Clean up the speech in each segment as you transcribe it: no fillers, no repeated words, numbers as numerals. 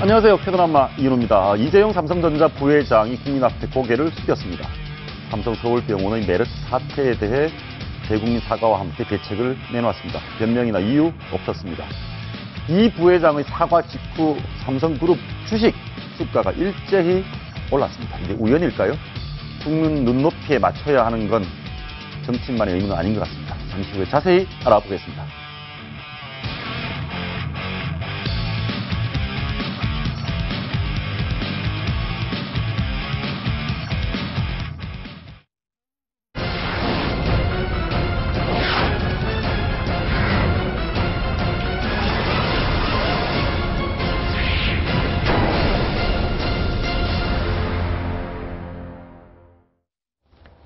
안녕하세요. 캐드라마 이현우입니다. 이재용 삼성전자 부회장이 국민 앞에 고개를 숙였습니다. 삼성 서울병원의 메르스 사태에 대해 대국민 사과와 함께 대책을 내놓았습니다. 변명이나 이유 없었습니다. 이 부회장의 사과 직후 삼성그룹 주식 주가가 일제히 올랐습니다. 이게 우연일까요? 국민 눈높이에 맞춰야 하는 건 정치인만의 의무는 아닌 것 같습니다. 잠시 후에 자세히 알아보겠습니다.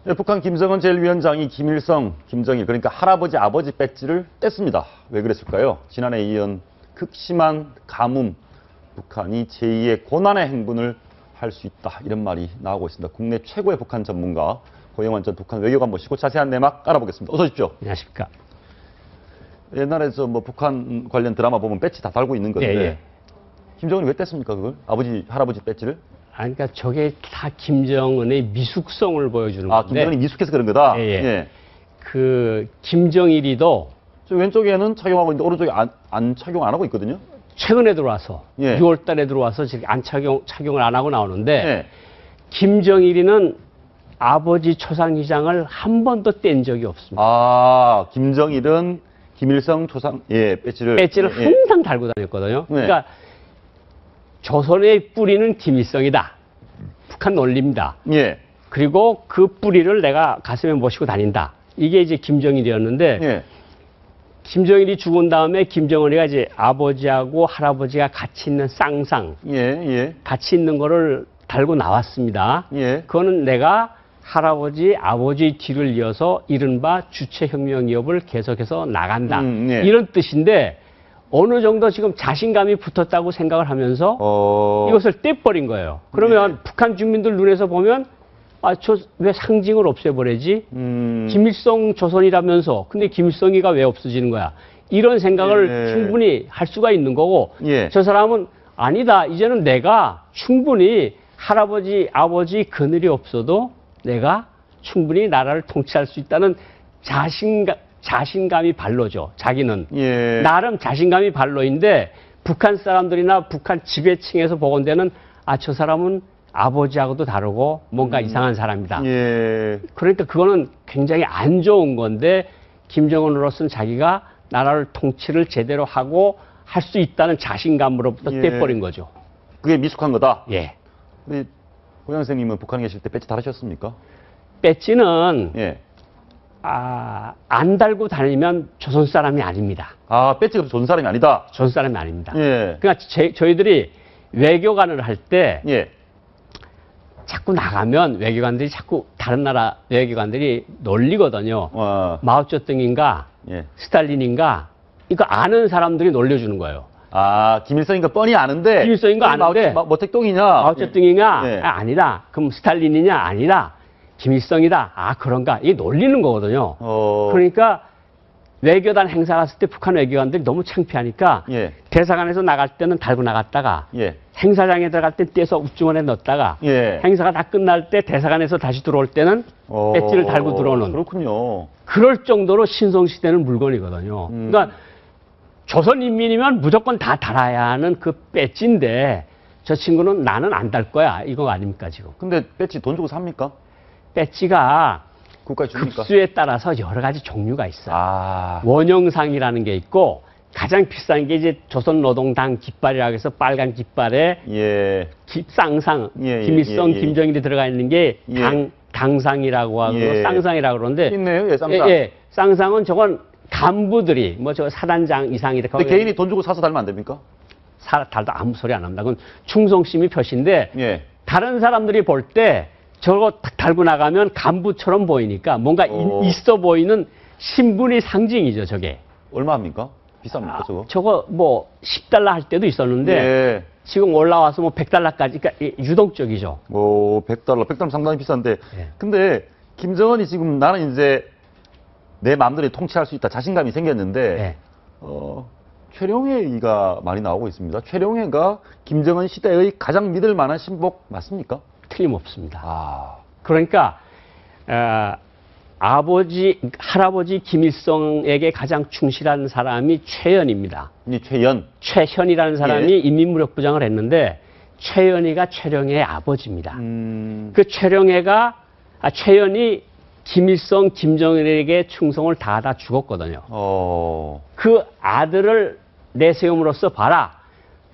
네, 북한 김정은 제1위원장이 김일성, 김정일 그러니까 할아버지, 아버지 배지를 뗐습니다. 왜 그랬을까요? 지난해에 이은 극심한 가뭄, 북한이 제2의 고난의 행군을 할 수 있다 이런 말이 나오고 있습니다. 국내 최고의 북한 전문가 고영환 전 북한 외교관 모시고 자세한 내막 알아보겠습니다. 어서 오십시오. 안녕하십니까. 옛날에 북한 관련 드라마 보면 배지 다 달고 있는 건데 예. 김정은이 왜 뗐습니까 그걸? 아버지, 할아버지 배지를? 그러니까 저게 다 김정은의 미숙성을 보여주는 건데. 김정은이 미숙해서 그런 거다? 예. 그 김정일이도 저 왼쪽에는 착용하고 있는데 오른쪽에 안 착용 안 하고 있거든요. 최근에 들어와서 6월 달에 들어와서 지금 착용을 안 하고 나오는데 김정일이는 아버지 초상휘장을 한 번도 뗀 적이 없습니다. 김정일은 김일성 초상 배지를 항상 달고 다녔거든요. 그러니까 조선의 뿌리는 김일성이다. 북한 논리입니다. 그리고 그 뿌리를 내가 가슴에 모시고 다닌다. 이게 이제 김정일이었는데 김정일이 죽은 다음에 김정은이가 이제 아버지하고 할아버지가 같이 있는 쌍상, 같이 있는 거를 달고 나왔습니다. 그거는 내가 할아버지, 아버지 뒤를 이어서 이른바 주체혁명 기업을 계속해서 나간다. 이런 뜻인데 어느 정도 지금 자신감이 붙었다고 생각을 하면서 이것을 떼버린 거예요. 그러면 북한 주민들 눈에서 보면 저 왜 상징을 없애버리지? 김일성 조선이라면서 근데 김일성이가 왜 없어지는 거야? 이런 생각을 충분히 할 수가 있는 거고 저 사람은 아니다. 이제는 내가 충분히 할아버지, 아버지 그늘이 없어도 내가 충분히 나라를 통치할 수 있다는 자신감이 발로죠. 자기는. 나름 자신감이 발로인데 북한 사람들이나 북한 지배층에서 보건대는 저 사람은 아버지하고도 다르고 뭔가 이상한 사람이다. 그러니까 그거는 굉장히 안 좋은 건데 김정은으로서는 자기가 나라를 통치를 제대로 하고 할 수 있다는 자신감으로부터 떼버린 거죠. 그게 미숙한 거다? 근데 고영 선생님은 북한에 계실 때 배지 달으셨습니까? 배지는 안 달고 다니면 조선 사람이 아닙니다. 배지가 조선 사람이 아니다? 조선 사람이 아닙니다. 그러니까 저희들이 외교관을 할 때 자꾸 나가면 외교관들이 자꾸 다른 나라 외교관들이 놀리거든요. 마오쩌둥인가 스탈린인가 이거 아는 사람들이 놀려주는 거예요. 김일성인가 뻔히 아는데 김일성인가 아는데 모택동이냐 마오쩌둥이냐 아니다. 그럼 스탈린이냐 아니라 김일성이다. 그런가 이게 놀리는 거거든요. 그러니까 외교단 행사 갔을 때 북한 외교관들이 너무 창피하니까 대사관에서 나갈 때는 달고 나갔다가 행사장에 들어갈 때 떼서 웃주머니에 넣었다가 행사가 다 끝날 때 대사관에서 다시 들어올 때는 배지를 달고 들어오는. 그렇군요. 그럴 정도로 신성시대는 물건이거든요. 그러니까 조선인민이면 무조건 다 달아야 하는 그 배지인데 저 친구는 나는 안 달 거야. 이거 아닙니까 지금. 근데 배지 돈 주고 삽니까? 배지가 국가에 줍니까? 급수에 따라서 여러 가지 종류가 있어요. 원형상이라는 게 있고 가장 비싼 게 이제 조선노동당 깃발이라고 해서 빨간 깃발에 쌍상, 김일성, 김정일이 들어가 있는 게 당상이라고 하고 쌍상이라고 그러는데 있네요, 쌍상. 쌍상은 저건 간부들이 저 사단장 이상이다. 근데 개인이 돈 주고 사서 달면 안 됩니까? 달도 아무 소리 안 합니다. 그건 충성심이 표시인데 다른 사람들이 볼 때 저거 달고 나가면 간부처럼 보이니까 뭔가 있어 보이는 신분의 상징이죠, 저게. 얼마 합니까? 비쌉니까, 저거? 저거 10달러 할 때도 있었는데 지금 올라와서 100달러까지, 그러니까 유동적이죠. 100달러 상당히 비싼데. 근데 김정은이 지금 나는 이제 내 마음대로 통치할 수 있다 자신감이 생겼는데 최룡해가 많이 나오고 있습니다. 최룡해가 김정은 시대의 가장 믿을 만한 신복 맞습니까? 틀림없습니다. 아. 그러니까 할아버지 김일성에게 가장 충실한 사람이 최연입니다. 최현이라는 사람이 인민무력부장을 했는데 최연이가 최룡해의 아버지입니다. 그 최연이 김일성, 김정일에게 충성을 다하다 죽었거든요. 그 아들을 내세움으로써 봐라.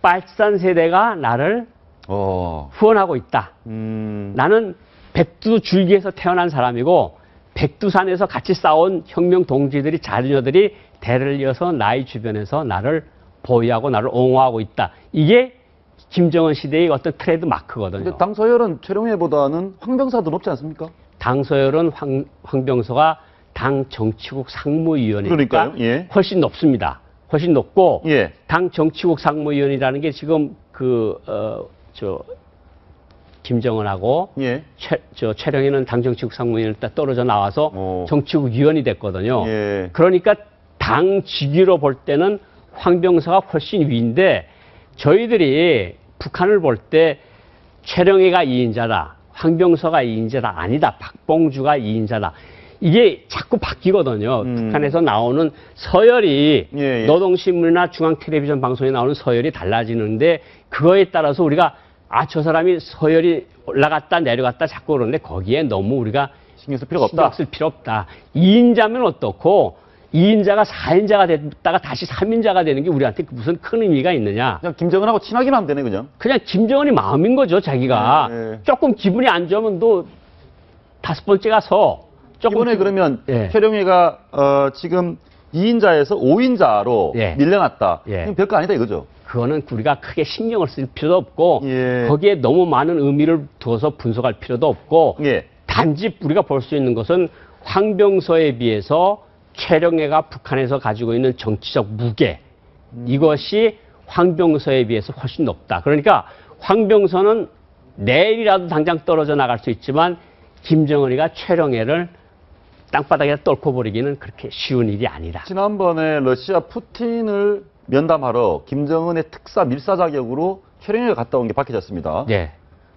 빨산 세대가 나를 후원하고 있다. 나는 백두 줄기에서 태어난 사람이고 백두산에서 같이 싸운 혁명 동지들이 자녀들이 대를 이어서 나의 주변에서 나를 보위하고 나를 옹호하고 있다. 이게 김정은 시대의 어떤 트레이드 마크거든요. 근데 당서열은 최룡해보다는 황병사도 높지 않습니까? 당서열은 황병서가 당 정치국 상무위원이니까 훨씬 높습니다. 훨씬 높고 당 정치국 상무위원이라는 게 지금 김정은하고 최룡해는 당 정치국 상무위원을 딱 떨어져 나와서 정치국 위원이 됐거든요. 그러니까 당 직위로 볼 때는 황병서가 훨씬 위인데 저희들이 북한을 볼 때 최룡해가 2인자다. 황병서가 2인자다. 아니다. 박봉주가 2인자다. 이게 자꾸 바뀌거든요. 북한에서 나오는 서열이 노동신문이나 중앙텔레비전 방송에 나오는 서열이 달라지는데 그거에 따라서 우리가 저 사람이 서열이 올라갔다 내려갔다 자꾸 그러는데 거기에 너무 우리가 신경 쓸 필요가 없다. 2인자면 어떻고 2인자가 4인자가 됐다가 다시 3인자가 되는 게 우리한테 무슨 큰 의미가 있느냐. 그냥 김정은하고 친하기만 하면 되네, 그냥. 그냥 김정은이 마음인 거죠, 자기가. 조금 기분이 안 좋으면 또 5번째가 서. 이번에 그러면 최룡해가 지금 2인자에서 5인자로 밀려났다. 그럼 별거 아니다 이거죠. 그거는 우리가 크게 신경을 쓸 필요도 없고 거기에 너무 많은 의미를 두어서 분석할 필요도 없고 단지 우리가 볼 수 있는 것은 황병서에 비해서 최룡해가 북한에서 가지고 있는 정치적 무게 이것이 황병서에 비해서 훨씬 높다. 그러니까 황병서는 내일이라도 당장 떨어져 나갈 수 있지만 김정은이가 최룡해를 땅바닥에 떨고 버리기는 그렇게 쉬운 일이 아니다. 지난번에 러시아 푸틴을 면담하러 김정은의 특사 밀사 자격으로 최룡해가 갔다 온 게 밝혀졌습니다.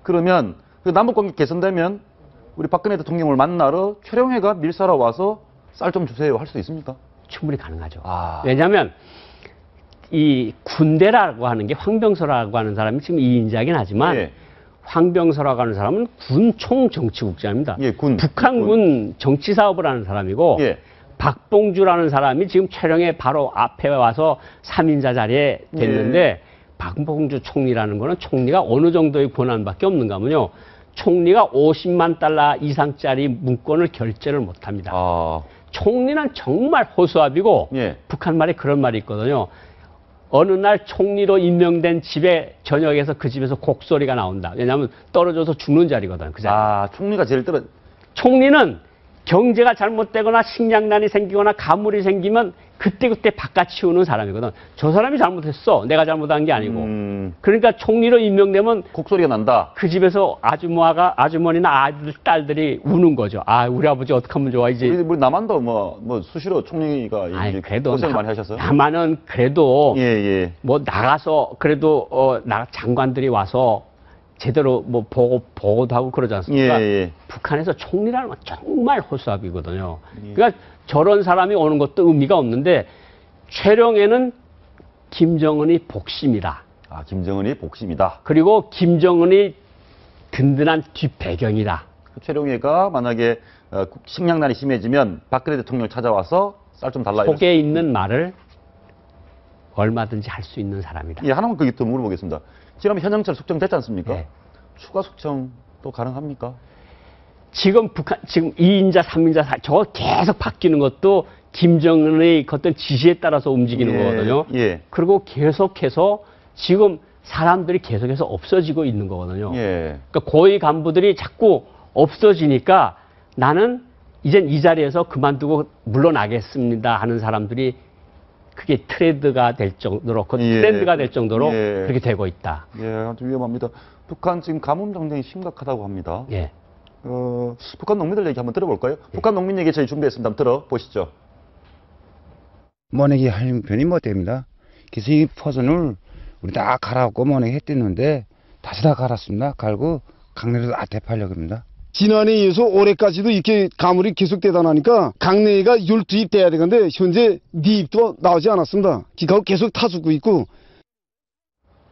그러면 남북관계 개선되면 우리 박근혜 대통령을 만나러 최룡해가 밀사로 와서 쌀 좀 주세요 할 수 있습니까? 충분히 가능하죠. 왜냐하면 이 군대라고 하는 게 황병서라고 하는 사람이 지금 2인자긴 하지만 황병서라고 하는 사람은 군 총정치국장입니다. 북한군 정치사업을 하는 사람이고 박봉주라는 사람이 지금 최룡해 바로 앞에 와서 3인자 자리에 됐는데 박봉주 총리라는 거는 총리가 어느 정도의 권한밖에 없는가 하면요. 총리가 50만 달러 이상짜리 문건을 결제를 못합니다. 총리는 정말 호수아비고 북한 말에 그런 말이 있거든요. 어느 날 총리로 임명된 집에 저녁에서 그 집에서 곡소리가 나온다. 왜냐하면 떨어져서 죽는 자리거든. 그 자리. 총리가 제일 총리는 경제가 잘못되거나 식량난이 생기거나 가물이 생기면 그때그때 바깥 치우는 사람이거든. 저 사람이 잘못했어. 내가 잘못한 게 아니고. 그러니까 총리로 임명되면 곡소리가 난다. 그 집에서 아주머니나 아들, 딸들이 우는 거죠. 우리 아버지 어떻게 하면 좋아, 이제. 우리 남한도 뭐 수시로 총리가 그래도 고생을 많이 하셔서. 남한은 그래도 뭐 나가서 그래도 장관들이 와서 제대로 뭐 보고도 하고 그러지 않습니까? 북한에서 총리라는 건 정말 호수아비거든요. 그러니까 저런 사람이 오는 것도 의미가 없는데 최룡해는 김정은이 복심이다. 김정은이 복심이다. 그리고 김정은이 든든한 뒷배경이다. 최룡해가 만약에 식량난이 심해지면 박근혜 대통령 찾아와서 쌀 좀 달라. 속에 있는 말을 얼마든지 할 수 있는 사람이다. 하나만 더 물어보겠습니다. 지난번 현영철 숙청됐지 않습니까? 추가 숙청도 가능합니까? 지금 2인자, 3인자, 저거 계속 바뀌는 것도 김정은의 어떤 지시에 따라서 움직이는 거거든요. 그리고 계속해서 지금 사람들이 계속해서 없어지고 있는 거거든요. 그러니까 고위 간부들이 자꾸 없어지니까 나는 이젠 이 자리에서 그만두고 물러나겠습니다 하는 사람들이 그게 트렌드가 될 정도로, 트렌드가 될 정도로 그렇게 되고 있다. 아주 위험합니다. 북한 지금 가뭄 정책이 심각하다고 합니다. 북한 농민들 얘기 한번 들어볼까요? 북한 농민 얘기 저희 준비했습니다. 한번 들어보시죠. 모내기 하는 편이 못 됩니다. 그래서 이 포선을 우리 다 갈아갖고 뭐네 했댔는데 다시 다 갈았습니다. 갈고 강내에서 대파하려고 합니다. 지난해에 이어서 올해까지도 이렇게 가물이 계속되다 나니까 강내가 12입 돼야 되는데 현재 4입도 나오지 않았습니다. 기가 계속 타주고 있고.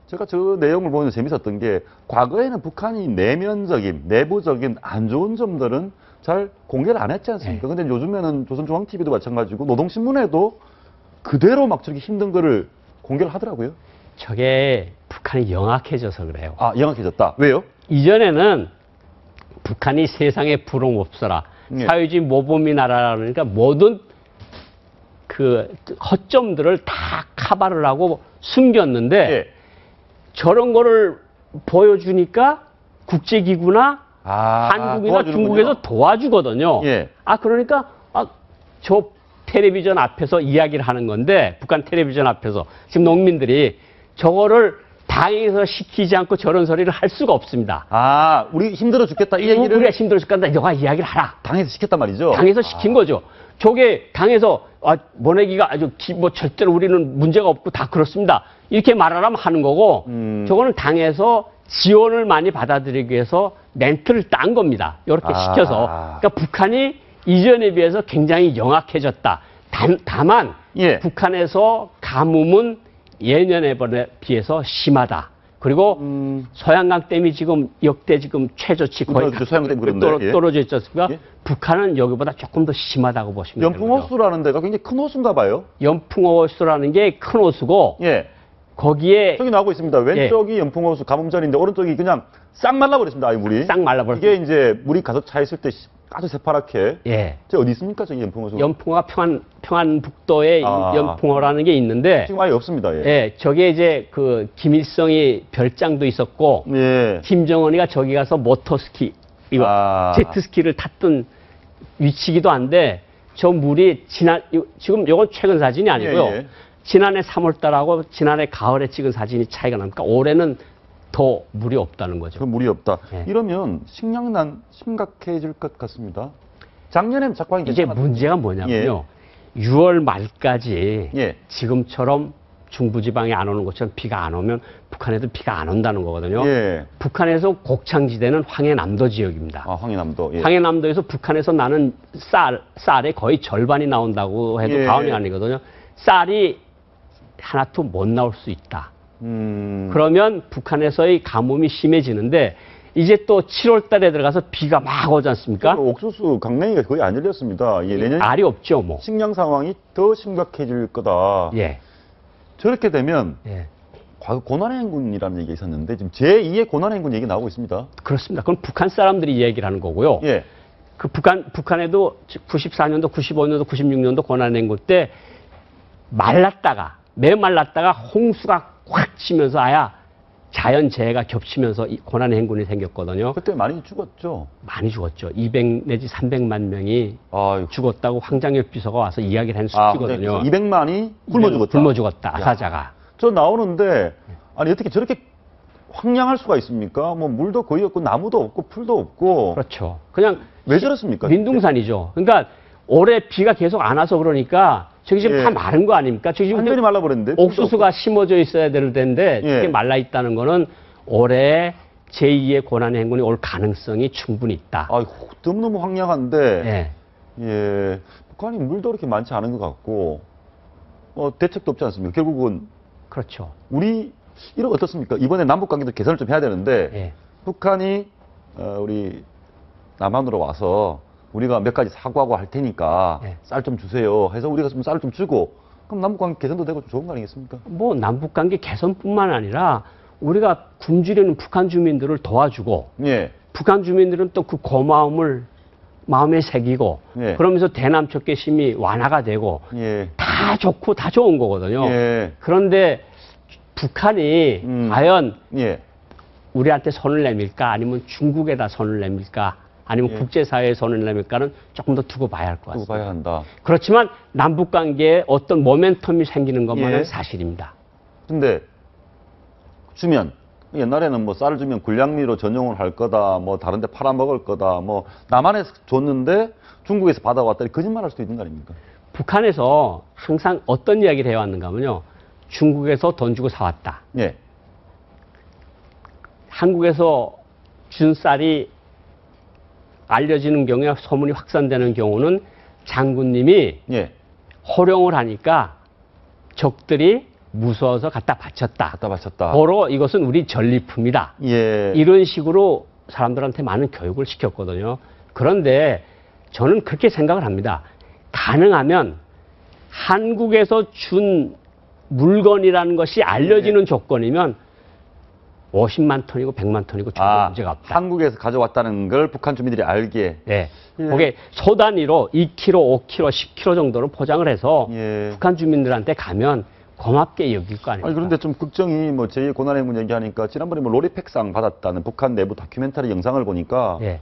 제가 저 내용을 보면서 재밌었던 게 과거에는 북한이 내면적인 내부적인 안 좋은 점들은 잘 공개를 안 했지 않습니까? 근데 요즘에는 조선중앙TV도 마찬가지고 노동신문에도 그대로 막 저렇게 힘든 거를 공개를 하더라고요. 저게 북한이 영악해져서 그래요. 아, 영악해졌다. 왜요? 이전에는 북한이 세상에 부러움 없어라. 예. 사회주의 모범이 나라라니까 모든 그 허점들을 다 카바를 하고 숨겼는데 예. 저런 거를 보여주니까 국제기구나 한국이나 도와주는군요. 중국에서 도와주거든요. 예. 그러니까 저 텔레비전 앞에서 이야기를 하는 건데 북한 텔레비전 앞에서 지금 농민들이 저거를 당에서 시키지 않고 저런 소리를 할 수가 없습니다. 우리 힘들어 죽겠다 이 얘기를 우리가 힘들어 죽겠다. 너가 이야기를 하라. 당에서 시켰단 말이죠. 당에서 시킨 거죠. 저게 당에서 모내기가 아주 뭐 절대로 우리는 문제가 없고 다 그렇습니다. 이렇게 말하라면 하는 거고 저거는 당에서 지원을 많이 받아들이기 위해서 멘트를 딴 겁니다. 이렇게 시켜서. 그러니까 북한이 이전에 비해서 굉장히 영악해졌다. 다만 예. 북한에서 가뭄은 예년에 비해서 심하다. 그리고 소양강 댐이 지금 역대 지금 최저치 거의 소양강 댐 그런데, 떨어져 있지 않습니까? 예. 북한은 여기보다 조금 더 심하다고 보시면 됩니다. 연풍호수라는 데가 굉장히 큰 호수인가 봐요. 연풍호수라는 게 큰 호수고 예. 거기에 저기 나오고 있습니다. 왼쪽이 연풍호수 가뭄전인데 오른쪽이 그냥 싹 말라버렸습니다. 아이 물이. 싹 말라버렸어요. 이게 이제 물이 가득 차 있을 때 아주 새파랗게. 예. 저 어디 있습니까? 저기 연풍호수. 연풍호가 평안북도에 연풍호라는 게 있는데 지금 아예 없습니다. 예. 예, 저게 이제 그 김일성이 별장도 있었고 예. 김정은이가 저기 가서 모터스키 제트스키를 탔던 위치기도 한데 저 물이 지금 요건 최근 사진이 아니고요. 예, 예. 지난해 3월달하고 지난해 가을에 찍은 사진이 차이가 납니까? 올해는 더 물이 없다는 거죠. 그 물이 없다. 예. 이러면 식량난 심각해질 것 같습니다. 작년에는 작황이 이제 괜찮았는데. 문제가 뭐냐면요. 6월 말까지 예. 지금처럼 중부지방에 안 오는 것처럼 비가 안 오면 북한에도 비가 안 온다는 거거든요. 예. 북한에서 곡창지대는 황해남도 지역입니다. 황해남도. 예. 황해남도에서 북한에서 나는 쌀의 거의 절반이 나온다고 해도 예. 과언이 아니거든요. 쌀이 하나도 못 나올 수 있다. 그러면 북한에서의 가뭄이 심해지는데 이제 또 7월 달에 들어가서 비가 막 오지 않습니까? 옥수수 강냉이가 거의 안 열렸습니다. 예, 내년 알이 없죠, 뭐. 식량 상황이 더 심각해질 거다. 예. 저렇게 되면 예. 과거 고난의 행군이라는 얘기가 있었는데 지금 제2의 고난의 행군 얘기 나오고 있습니다. 그렇습니다. 그건 북한 사람들이 얘기를 하는 거고요. 예. 그 북한에도 94년도, 95년도, 96년도 고난행군 때 메말랐다가 홍수가 확 치면서 자연재해가 겹치면서 고난행군이 생겼거든요. 그때 많이 죽었죠. 많이 죽었죠. 200 내지 300만 명이 아이고. 죽었다고 황장엽 비서가 와서 이야기를 한 수치거든요. 200만이 굶어 죽었다. 굶어 죽었다. 아사자가. 저 나오는데 아니 어떻게 저렇게 황량할 수가 있습니까? 뭐 물도 거의 없고 나무도 없고 풀도 없고. 그렇죠. 그냥 왜 저렇습니까? 민둥산이죠. 그러니까 올해 비가 계속 안 와서 그러니까 저기 지금 예. 다 마른 거 아닙니까? 저기 지금 완전히 말라버렸는데. 옥수수가 심어져 있어야 될 텐데 예. 그게 말라 있다는 거는 올해 제2의 고난의 행군이 올 가능성이 충분히 있다. 아이고, 너무너무 황량한데. 예. 예. 북한이 물도 그렇게 많지 않은 것 같고, 대책도 없지 않습니까? 결국은. 그렇죠. 이런 어떻습니까? 이번에 남북 관계도 개선을 좀 해야 되는데, 예. 북한이, 우리 남한으로 와서 우리가 몇 가지 사과하고 할 테니까 예. 쌀 좀 주세요 해서 우리가 좀 쌀을 좀 주고, 그럼 남북 관계 개선도 되고 좀 좋은 거 아니겠습니까? 뭐 남북 관계 개선뿐만 아니라 우리가 굶주리는 북한 주민들을 도와주고 예. 북한 주민들은 또 그 고마움을 마음에 새기고 예. 그러면서 대남척 개심이 완화가 되고 예. 다 좋고 다 좋은 거거든요. 예. 그런데 북한이 과연 예. 우리한테 손을 내밀까 아니면 중국에다 손을 내밀까 아니면 예. 국제사회에 손을 내밀까는 조금 더 두고 봐야 할 것 두고 같습니다. 봐야 한다. 그렇지만 남북관계에 어떤 모멘텀이 생기는 것만은 예. 사실입니다. 근데 주면 옛날에는 뭐 쌀을 주면 군량미로 전용을 할 거다, 뭐 다른 데 팔아먹을 거다, 뭐 남한에서 줬는데 중국에서 받아왔다 거짓말 할 수도 있는 거 아닙니까? 북한에서 항상 어떤 이야기를 해왔는가 하면요. 중국에서 돈 주고 사왔다. 예. 한국에서 준 쌀이 알려지는 경우에 소문이 확산되는 경우는 장군님이 예. 호령을 하니까 적들이 무서워서 갖다 바쳤다. 갖다 바쳤다. 바로 이것은 우리 전리품이다. 예. 이런 식으로 사람들한테 많은 교육을 시켰거든요. 그런데 저는 그렇게 생각을 합니다. 가능하면 한국에서 준 물건이라는 것이 알려지는 조건이면 50만 톤이고 100만 톤이고 전혀 문제가 없다. 한국에서 가져왔다는 걸 북한 주민들이 알게. 네. 그게 소 단위로 2kg, 5kg, 10kg 정도로 포장을 해서 예. 북한 주민들한테 가면 고맙게 여길 거 아닙니까? 아니, 그런데 좀 걱정이 뭐 제2고난의 문 얘기하니까 지난번에 뭐 로리팩상 받았다는 북한 내부 다큐멘터리 영상을 보니까 예.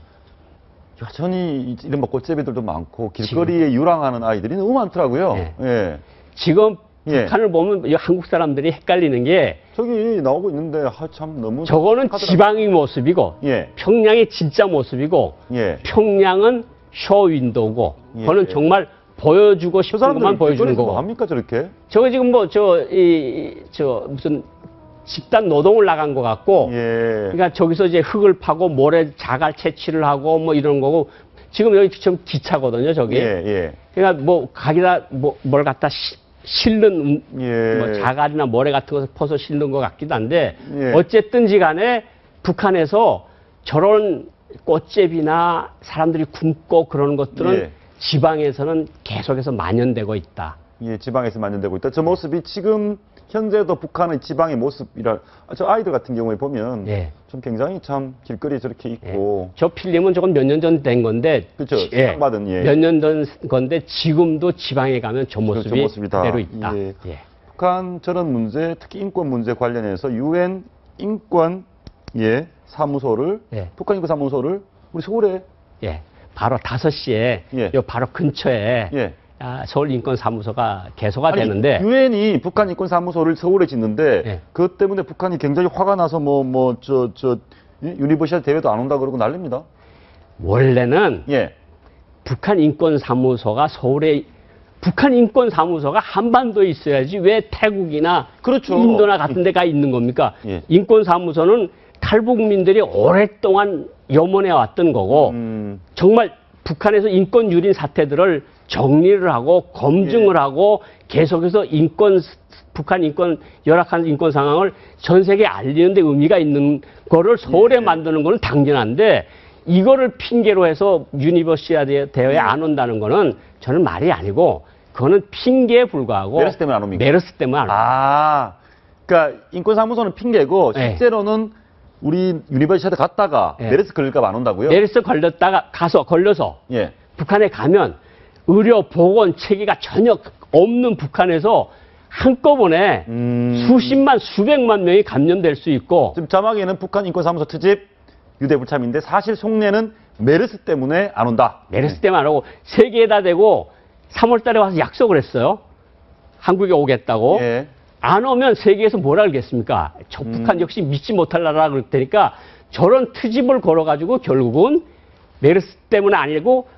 여전히 이런 뭐 꽃제비들도 많고 길거리에 유랑하는 아이들이 너무 많더라고요. 예. 예. 지금 예. 북한을 보면 이 한국 사람들이 헷갈리는 게 저기 나오고 있는데 참 너무 저거는 착하더라고요. 지방의 모습이고 예. 평양의 진짜 모습이고 예. 평양은 쇼윈도우고 예. 그거는 정말 보여주고 저 싶은 사람들 것만 보여주는 길거리에서 거고. 뭐 합니까 저렇게? 저거 지금 뭐 저 무슨 집단 노동을 나간 것 같고 예. 그러니까 저기서 이제 흙을 파고 모래 자갈 채취를 하고 뭐 이런 거고 지금 여기 지금 기차거든요 저기. 예. 예. 그러니까 뭐 가기다 뭘 갖다 실는 예. 뭐 자갈이나 모래 같은 것을 퍼서 실는 것 같기도 한데 예. 어쨌든지 간에 북한에서 저런 꽃제비나 사람들이 굶고 그런 것들은 예. 지방에서는 계속해서 만연되고 있다. 예, 지방에서 만연되고 있다. 저 모습이 지금 현재도 북한의 지방의 모습이라 저 아이들 같은 경우에 보면 예. 좀 굉장히 참 길거리에 저렇게 있고 저 필름은 조금 몇 년 전 된 건데 그렇죠. 수상받은 예. 몇 년 전 건데 지금도 지방에 가면 저 모습이 저 모습이다. 그대로 있다. 예. 예. 북한 저런 문제, 특히 인권 문제 관련해서 유엔 인권 사무소를 예. 북한 인권 사무소를 우리 서울에 예. 바로 5시에 예. 요 바로 근처에 예. 서울인권사무소가 개소가 되는데 유엔이 북한 인권 사무소를 서울에 짓는데 예. 그것 때문에 북한이 굉장히 화가 나서 유니버시아드 대회도 안 온다 그러고 난립니다. 원래는 예. 북한 인권사무소가 서울에 북한 인권사무소가 한반도에 있어야지 왜 태국이나 그렇죠. 인도나 같은 데가 있는 겁니까? 예. 인권사무소는 탈북민들이 오랫동안 염원해 왔던 거고 정말 북한에서 인권 유린 사태들을 정리를 하고 검증을 예. 하고 계속해서 북한 인권 열악한 인권 상황을 전 세계에 알리는 데 의미가 있는 거를 서울에 예. 만드는 거는 당연한데 이거를 핑계로 해서 유니버시아드 대회에 안 온다는 거는 저는 말이 아니고 그거는 핑계에 불과하고 메르스 때문에 안 옵니까? 메르스 때문에 안 옵니다. 그러니까 인권사무소는 핑계고 네. 실제로는 우리 유니버시아드 갔다가 네. 메르스 걸릴까 봐 안 온다고요? 메르스 걸려서 예. 북한에 가면 의료, 보건 체계가 전혀 없는 북한에서 한꺼번에 수십만, 수백만 명이 감염될 수 있고 지금 자막에는 북한 인권사무소 특집 유대불참인데 사실 속내는 메르스 때문에 안 온다. 메르스 때문에 안 오고 세계에다 대고 3월 달에 와서 약속을 했어요. 한국에 오겠다고. 예. 안 오면 세계에서 뭘 알겠습니까? 저 북한 역시 믿지 못할 나라라 그럴 테니까 저런 트집을 걸어가지고 결국은 메르스 때문에 아니고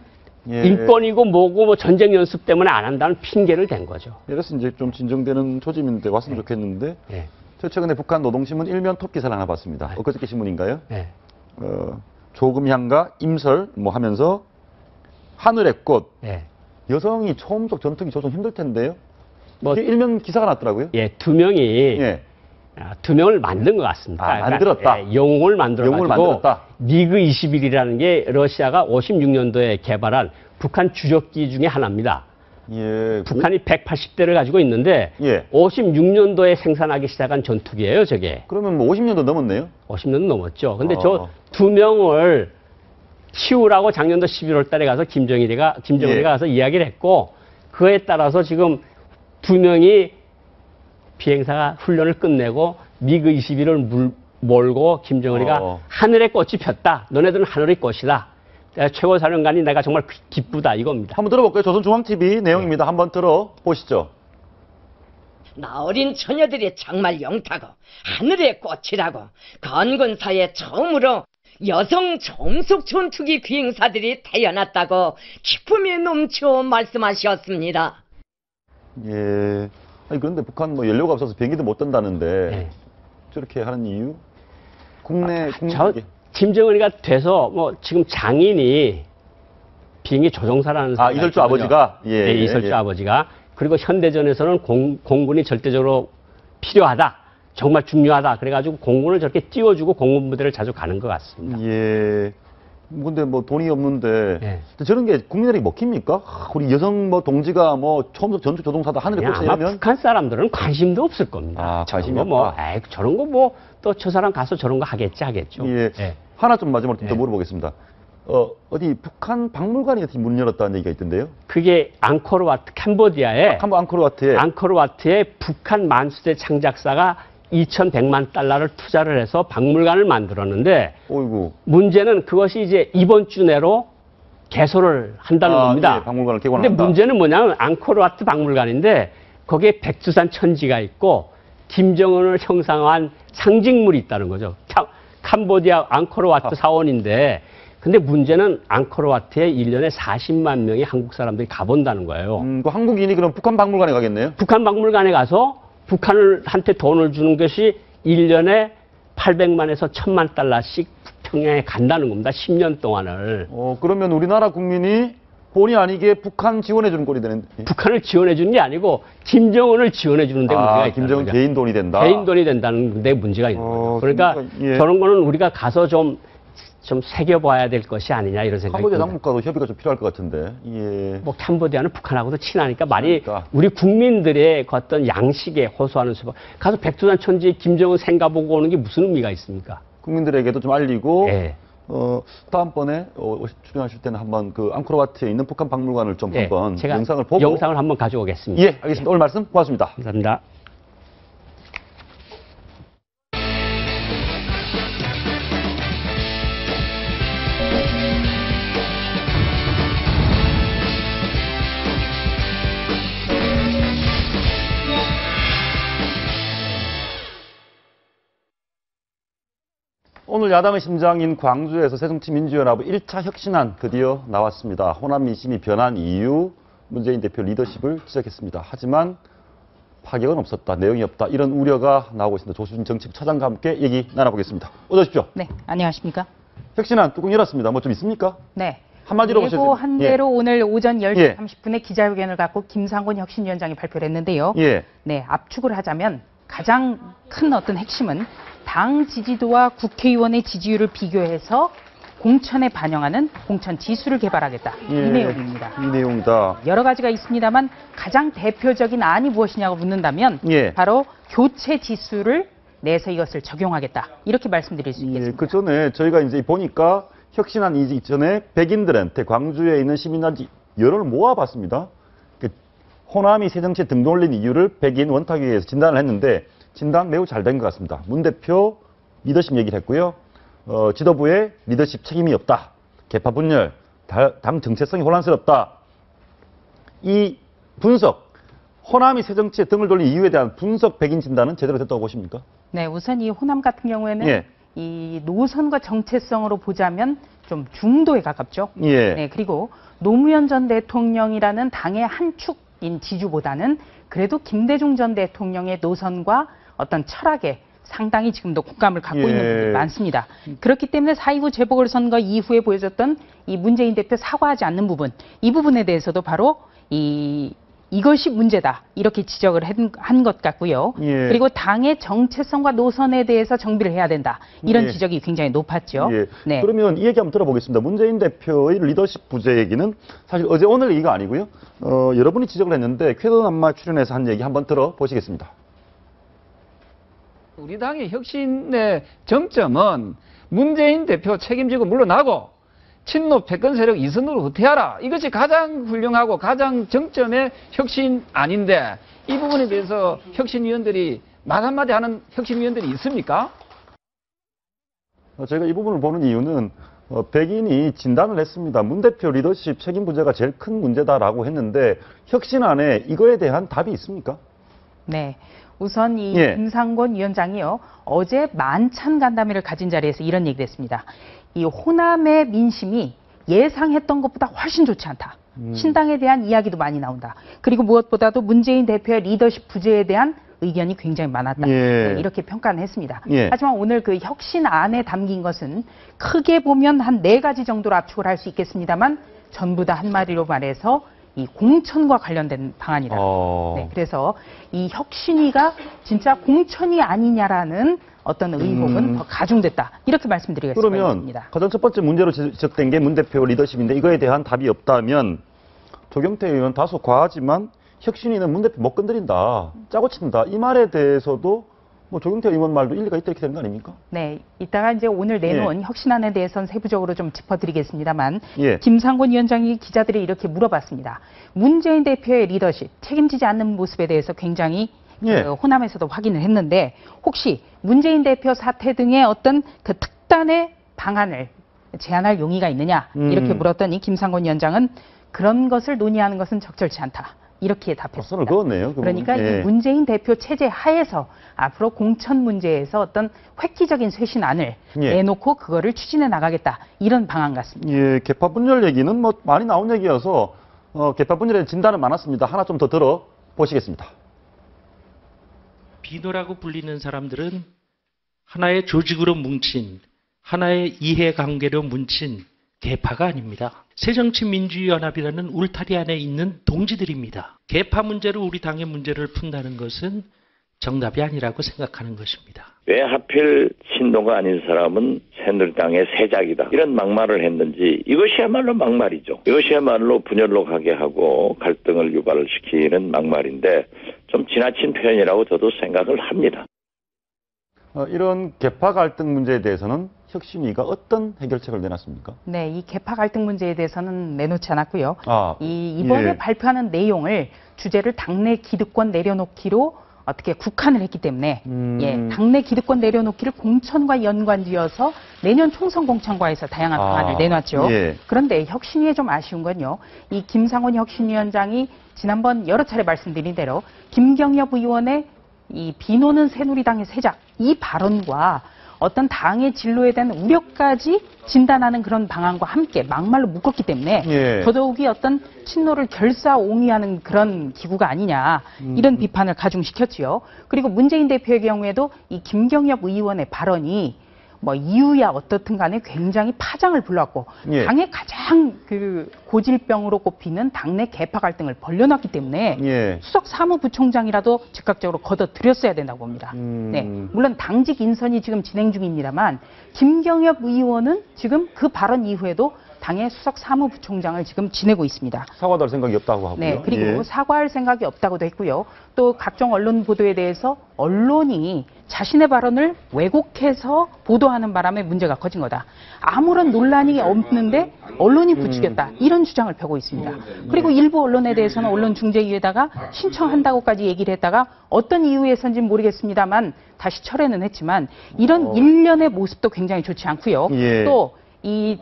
예. 인권이고 뭐고 뭐 전쟁 연습 때문에 안 한다는 핑계를 댄 거죠. 메르스 이제 좀 진정되는 조짐인데 왔으면 좋겠는데 예. 저 최근에 북한 노동신문 일면 톱 기사를 하나 봤습니다. 엊그저께 신문인가요? 예. 조금향과 임설 뭐 하면서 하늘의 꽃 예. 여성이 초음속 전투기 조종 힘들 텐데요. 뭐, 이게 일면 기사가 났더라고요. 예, 두 명이 예. 두 명을 만든 것 같습니다. 만들었다. 영웅을 만들어가지고 만들었다. 미그 21이라는 게 러시아가 56년도에 개발한 북한 주력기 중에 하나입니다. 예. 북한이 180대를 가지고 있는데 예. 56년도에 생산하기 시작한 전투기예요, 저게. 그러면 뭐 50년도 넘었네요. 50년도 넘었죠. 근데 저 두 명을 키우라고 작년도 11월 달에 가서 김정일이가 예. 가서 이야기를 했고 그에 따라서 지금 두 명이 비행사가 훈련을 끝내고 미그 21을 몰고 김정은이가 하늘의 꽃이 폈다. 너네들은 하늘의 꽃이다. 최고사령관이 내가 정말 기쁘다 이겁니다. 한번 들어볼까요? 조선중앙TV 내용입니다. 한번 들어보시죠. 나 어린 처녀들이 정말 영타고 하늘의 꽃이라고 건군사에 처음으로 여성 점속 전투기 비행사들이 태어났다고 기쁨이 넘쳐 말씀하셨습니다. 예. 아니 그런데 북한 뭐 연료가 없어서 비행기도 못 뜬다는데 네. 저렇게 하는 이유? 국내 김정은이가 돼서 뭐 지금 장인이 비행기 조종사라는 사람이 이설주 아버지가 네, 이설주 아버지가 그리고 현대전에서는 공군이 절대적으로 필요하다. 정말 중요하다. 그래가지고 공군을 저렇게 띄워주고 공군 부대를 자주 가는 것 같습니다. 예. 근데 뭐 돈이 없는데 네. 저런 게 국민들에게 먹힙니까? 우리 여성 뭐 동지가 뭐 처음부터 전투 조종사다 하늘에 아마 꽂히려면 북한 사람들은 관심도 없을 겁니다. 관심이 저런 거 뭐, 없다. 에이, 저런 거 뭐 또 저 사람 가서 저런 거 하겠죠. 예. 예. 하나 좀 마지막으로 더 네. 물어보겠습니다. 어디 북한 박물관이 어떻게 문을 열었다는 얘기가 있던데요? 그게 앙코르와트 캄보디아에 앙코르와트에 앙코르와트의 북한 만수대 창작사가 2,100만 달러를 투자를 해서 박물관을 만들었는데 어이구. 문제는 그것이 이제 이번 주 내로 개소를 한다는 겁니다. 예, 박물관을 근데 개관한다. 문제는 뭐냐면 앙코르와트 박물관인데 거기에 백두산 천지가 있고 김정은을 형상화한 상징물이 있다는 거죠. 캄보디아 앙코르와트 사원인데 근데 문제는 앙코르와트에 1년에 40만 명의 한국 사람들이 가본다는 거예요. 그 한국인이 그럼 북한 박물관에 가겠네요? 북한 박물관에 가서 북한한테 돈을 주는 것이 1년에 800만에서 1000만 달러씩 평양에 간다는 겁니다. 10년 동안을. 그러면 우리나라 국민이 본의 아니게 북한 지원해 주는 꼴이 되는. 북한을 지원해 주는 게 아니고 김정은을 지원해 주는 데 문제가 있다. 김정은 개인 돈이 된다. 개인 돈이 된다는 데 문제가 있는 거죠. 그러니까 예. 저런 거는 우리가 가서 좀 새겨봐야 될 것이 아니냐 이런 생각이 캄보디아 듭니다. 당국과도 협의가 좀 필요할 것 같은데. 예. 뭐 캄보디아는 북한하고도 친하니까 많이 그러니까. 우리 국민들의 그 어떤 양식에 호소하는 수법. 가서 백두산 천지 김정은 생가 보고 오는 게 무슨 의미가 있습니까? 국민들에게도 좀 알리고. 예. 다음번에 출연하실 때는 한번 그 앙코르와트에 있는 북한 박물관을 좀 예, 한번 제가 영상을 보고. 영상을 한번 가져오겠습니다. 예, 알겠습니다. 오늘 말씀 고맙습니다. 감사합니다. 오늘 야당의 심장인 광주에서 새정치민주연합의 1차 혁신안 드디어 나왔습니다. 호남 민심이 변한 이유 문재인 대표 리더십을 지적했습니다. 하지만 파격은 없었다, 내용이 없다 이런 우려가 나오고 있습니다. 조수진 정책차장과 함께 얘기 나눠보겠습니다. 어서 오십시오. 네, 안녕하십니까? 혁신안 뚜껑 열었습니다. 뭐 좀 있습니까? 네. 한마디로 예고 한 대로 오늘 오전 10시 예. 30분에 기자회견을 갖고 김상곤 혁신위원장이 발표를 했는데요. 예. 네, 압축을 하자면 가장 큰 어떤 핵심은 당 지지도와 국회의원의 지지율을 비교해서 공천에 반영하는 공천 지수를 개발하겠다. 이 내용입니다. 이 내용이다. 여러 가지가 있습니다만 가장 대표적인 안이 무엇이냐고 묻는다면 예. 바로 교체 지수를 내서 이것을 적용하겠다. 이렇게 말씀드릴 수 있겠습니다. 그 전에 저희가 이제 보니까 혁신안 이전에 백인들한테 광주에 있는 시민단체 여론을 모아봤습니다. 호남이 새정치에 등 돌린 이유를 백인 원탁위에서 진단을 했는데 진단 매우 잘 된 것 같습니다. 문 대표 리더십 얘기를 했고요. 지도부의 리더십 책임이 없다. 계파 분열, 당 정체성이 혼란스럽다. 이 분석, 호남이 새정치에 등을 돌린 이유에 대한 분석 백인 진단은 제대로 됐다고 보십니까? 네, 우선 이 호남 같은 경우에는 예. 이 노선과 정체성으로 보자면 좀 중도에 가깝죠. 예. 네, 그리고 노무현 전 대통령이라는 당의 한 축인 지주보다는 그래도 김대중 전 대통령의 노선과 어떤 철학에 상당히 지금도 국감을 갖고 있는 분들이 많습니다. 그렇기 때문에 4.29 재보궐선거 이후에 보여줬던 이 문재인 대표 사과하지 않는 부분, 이 부분에 대해서도 바로 이것이 문제다. 이렇게 지적을 한 것 같고요. 예. 그리고 당의 정체성과 노선에 대해서 정비를 해야 된다. 이런 예. 지적이 굉장히 높았죠. 예. 네. 그러면 이 얘기 한번 들어보겠습니다. 문재인 대표의 리더십 부재 얘기는 사실 어제 오늘 얘기가 아니고요. 여러분이 지적을 했는데 쾌도남마 출연해서 한 얘기 한번 들어보시겠습니다. 우리 당의 혁신의 정점은 문재인 대표 책임지고 물러나고 친노 패권 세력 이선으로 후퇴하라. 이것이 가장 훌륭하고 가장 정점의 혁신 아닌데 이 부분에 대해서 혁신위원들이 말 한마디 하는 혁신위원들이 있습니까? 저희가 이 부분을 보는 이유는 백인이 진단을 했습니다. 문 대표 리더십 책임 부재가 제일 큰 문제다라고 했는데 혁신안에 이거에 대한 답이 있습니까? 네. 우선 이 예. 김상곤 위원장이요. 어제 만찬 간담회를 가진 자리에서 이런 얘기를 했습니다. 이 호남의 민심이 예상했던 것보다 훨씬 좋지 않다. 신당에 대한 이야기도 많이 나온다. 그리고 무엇보다도 문재인 대표의 리더십 부재에 대한 의견이 굉장히 많았다. 네, 이렇게 평가는 했습니다. 하지만 오늘 그 혁신안에 담긴 것은 크게 보면 한 4가지 정도로 압축을 할 수 있겠습니다만 전부 다 한마디로 말해서 이 공천과 관련된 방안이다. 네, 그래서 이 혁신위가 진짜 공천이 아니냐라는 어떤 의혹은 더 가중됐다. 이렇게 말씀드리겠습니다. 그러면 가장 첫 번째 문제로 지적된 게 문 대표 리더십인데 이거에 대한 답이 없다면 조경태 의원 다소 과하지만 혁신위는 문 대표 못 건드린다. 짜고 친다. 이 말에 대해서도 뭐 조경태 의원 말도 일리가 있다 이렇게 되는 거 아닙니까? 네, 이따가 이제 오늘 내놓은 혁신안에 대해서는 세부적으로 좀 짚어드리겠습니다만 김상곤 위원장이 기자들이 이렇게 물어봤습니다. 문재인 대표의 리더십, 책임지지 않는 모습에 대해서 굉장히 그 호남에서도 확인을 했는데 혹시 문재인 대표 사퇴 등의 어떤 그 특단의 방안을 제안할 용의가 있느냐 이렇게 물었더니 김상곤 위원장은 그런 것을 논의하는 것은 적절치 않다. 이렇게 답했습니다. 선을 그었네요. 그러니까 이 문재인 대표 체제 하에서 앞으로 공천 문제에서 어떤 획기적인 쇄신안을 내놓고 그거를 추진해 나가겠다. 이런 방안 같습니다. 개파 분열 얘기는 뭐 많이 나온 얘기여서 개파 분열에 대한 진단은 많았습니다. 하나 좀 더 들어보시겠습니다. 비노라고 불리는 사람들은 하나의 조직으로 뭉친, 하나의 이해관계로 뭉친 개파가 아닙니다. 새정치민주연합이라는 울타리 안에 있는 동지들입니다. 개파 문제로 우리 당의 문제를 푼다는 것은 정답이 아니라고 생각하는 것입니다. 왜 하필 신동가 아닌 사람은 새누리당의 세작이다. 이런 막말을 했는지 이것이야말로 막말이죠. 이것이야말로 분열로 가게 하고 갈등을 유발을 시키는 막말인데 좀 지나친 표현이라고 저도 생각을 합니다. 이런 개파 갈등 문제에 대해서는 혁신위가 어떤 해결책을 내놨습니까? 네, 이 개파 갈등 문제에 대해서는 내놓지 않았고요. 이번에 발표하는 내용을 주제를 당내 기득권 내려놓기로 어떻게 국한을 했기 때문에 당내 기득권 내려놓기를 공천과 연관지어서 내년 총선 공천과에서 다양한 방안을 내놨죠. 그런데 혁신위에 좀 아쉬운 건요. 이 김상곤 혁신위원장이 지난번 여러 차례 말씀드린 대로 김경엽 의원의 이 비노는 새누리당의 세작 이 발언과 어떤 당의 진로에 대한 우려까지 진단하는 그런 방안과 함께 막말로 묶었기 때문에 더더욱이 어떤 친노를 결사옹위하는 그런 기구가 아니냐 이런 비판을 가중시켰지요. 그리고 문재인 대표의 경우에도 이 김경엽 의원의 발언이 뭐 이유야 어떻든 간에 굉장히 파장을 불렀고 당의 가장 그 고질병으로 꼽히는 당내 개파 갈등을 벌려놨기 때문에 수석 사무부총장이라도 즉각적으로 걷어들였어야 된다고 봅니다. 네, 물론 당직 인선이 지금 진행 중입니다만 김경엽 의원은 지금 그 발언 이후에도 당의 수석 사무부총장을 지금 지내고 있습니다. 사과할 생각이 없다고 하고요. 네, 그리고 사과할 생각이 없다고도 했고요. 또 각종 언론 보도에 대해서 언론이 자신의 발언을 왜곡해서 보도하는 바람에 문제가 커진 거다. 아무런 논란이 없는데 언론이 부추겼다. 이런 주장을 펴고 있습니다. 그리고 일부 언론에 대해서는 언론중재위에다가 신청한다고까지 얘기를 했다가 어떤 이유에서인지는 모르겠습니다만 다시 철회는 했지만 이런 일련의 모습도 굉장히 좋지 않고요. 또 이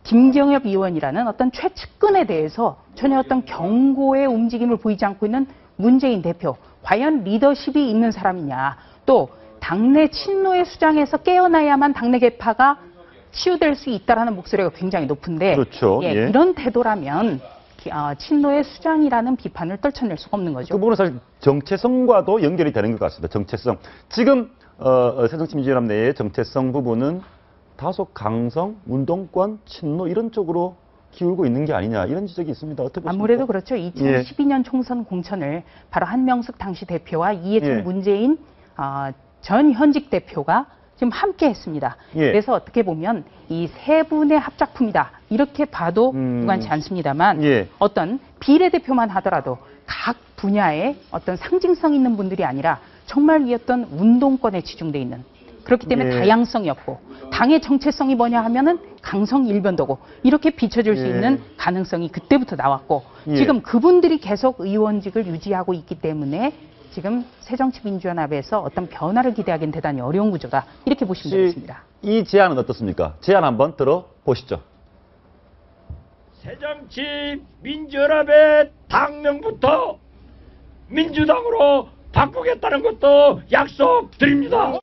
김경엽 의원이라는 어떤 최측근에 대해서 전혀 어떤 경고의 움직임을 보이지 않고 있는 문재인 대표. 과연 리더십이 있는 사람이냐. 또 당내 친노의 수장에서 깨어나야만 당내 개파가 치유될 수 있다라는 목소리가 굉장히 높은데 이런 태도라면 친노의 수장이라는 비판을 떨쳐낼 수가 없는 거죠. 그 부분은 사실 정체성과도 연결이 되는 것 같습니다. 정체성. 지금 새정치민주연합 내의 정체성 부분은 다소 강성, 운동권, 친노 이런 쪽으로 기울고 있는 게 아니냐 이런 지적이 있습니다. 어떻게 보십니까? 아무래도 그렇죠. 2012년 총선 공천을 바로 한명숙 당시 대표와 이해찬 문재인 전 현직 대표가 지금 함께 했습니다. 그래서 어떻게 보면 이 세 분의 합작품이다. 이렇게 봐도 무관치 않습니다만 어떤 비례대표만 하더라도 각 분야에 어떤 상징성 있는 분들이 아니라 정말 이 어떤 운동권에 치중돼 있는 그렇기 때문에 다양성이 없고 당의 정체성이 뭐냐 하면은 강성 일변도고 이렇게 비춰질 수 있는 가능성이 그때부터 나왔고 지금 그분들이 계속 의원직을 유지하고 있기 때문에 지금 새정치민주연합에서 어떤 변화를 기대하기는 대단히 어려운 구조다. 이렇게 보시면 되겠습니다. 이 제안은 어떻습니까? 제안 한번 들어보시죠. 새정치민주연합의 당명부터 민주당으로 바꾸겠다는 것도 약속드립니다.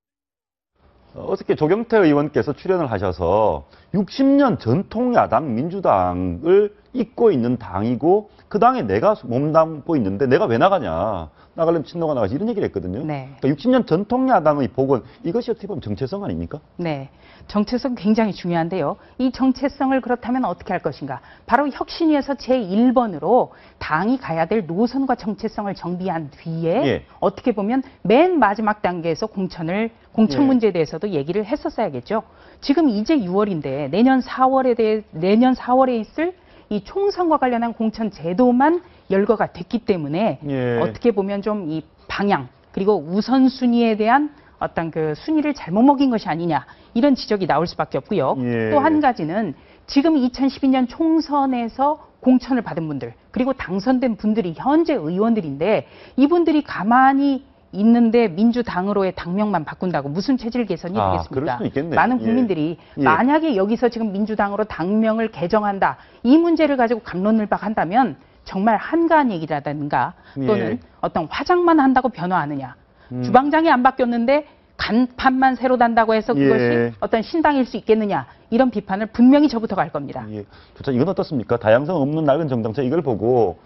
어저께 조경태 의원께서 출연을 하셔서 60년 전통 야당 민주당을 잇고 있는 당이고 그 당에 내가 몸담고 있는데 내가 왜 나가냐. 나가려면 친노가 나가지 이런 얘기를 했거든요. 네. 그러니까 60년 전통 야당의 복원 이것이 어떻게 보면 정체성 아닙니까? 네. 정체성 굉장히 중요한데요. 이 정체성을 그렇다면 어떻게 할 것인가? 바로 혁신위에서 제1번으로 당이 가야 될 노선과 정체성을 정비한 뒤에 예. 어떻게 보면 맨 마지막 단계에서 공천 예. 문제에 대해서도 얘기를 했었어야겠죠. 지금 이제 6월인데 내년 4월에 있을 이 총선과 관련한 공천 제도만 열거가 됐기 때문에 예. 어떻게 보면 좀 이 방향 그리고 우선순위에 대한 어떤 그 순위를 잘못 먹인 것이 아니냐 이런 지적이 나올 수밖에 없고요. 예. 또 한 가지는 지금 2012년 총선에서 공천을 받은 분들 그리고 당선된 분들이 현재 의원들인데 이분들이 가만히 있는데 민주당으로의 당명만 바꾼다고 무슨 체질 개선이 그럴 되겠습니까? 수도 있겠네요. 많은 예. 국민들이 예. 만약에 여기서 지금 민주당으로 당명을 개정한다 이 문제를 가지고 갑론을박한다면 정말 한가한 얘기라든가 또는 예. 어떤 화장만 한다고 변화하느냐 주방장이 안 바뀌었는데 간판만 새로 단다고 해서 그것이 예. 어떤 신당일 수 있겠느냐 이런 비판을 분명히 저부터 갈 겁니다. 예. 좋죠. 이건 어떻습니까? 다양성 없는 낡은 정당. 제가 이걸 보고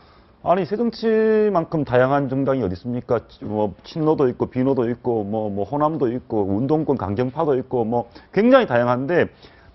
아니 새정치만큼 다양한 정당이 어디 있습니까? 뭐 친노도 있고 비노도 있고 뭐 호남도 있고 운동권 강경파도 있고 뭐 굉장히 다양한데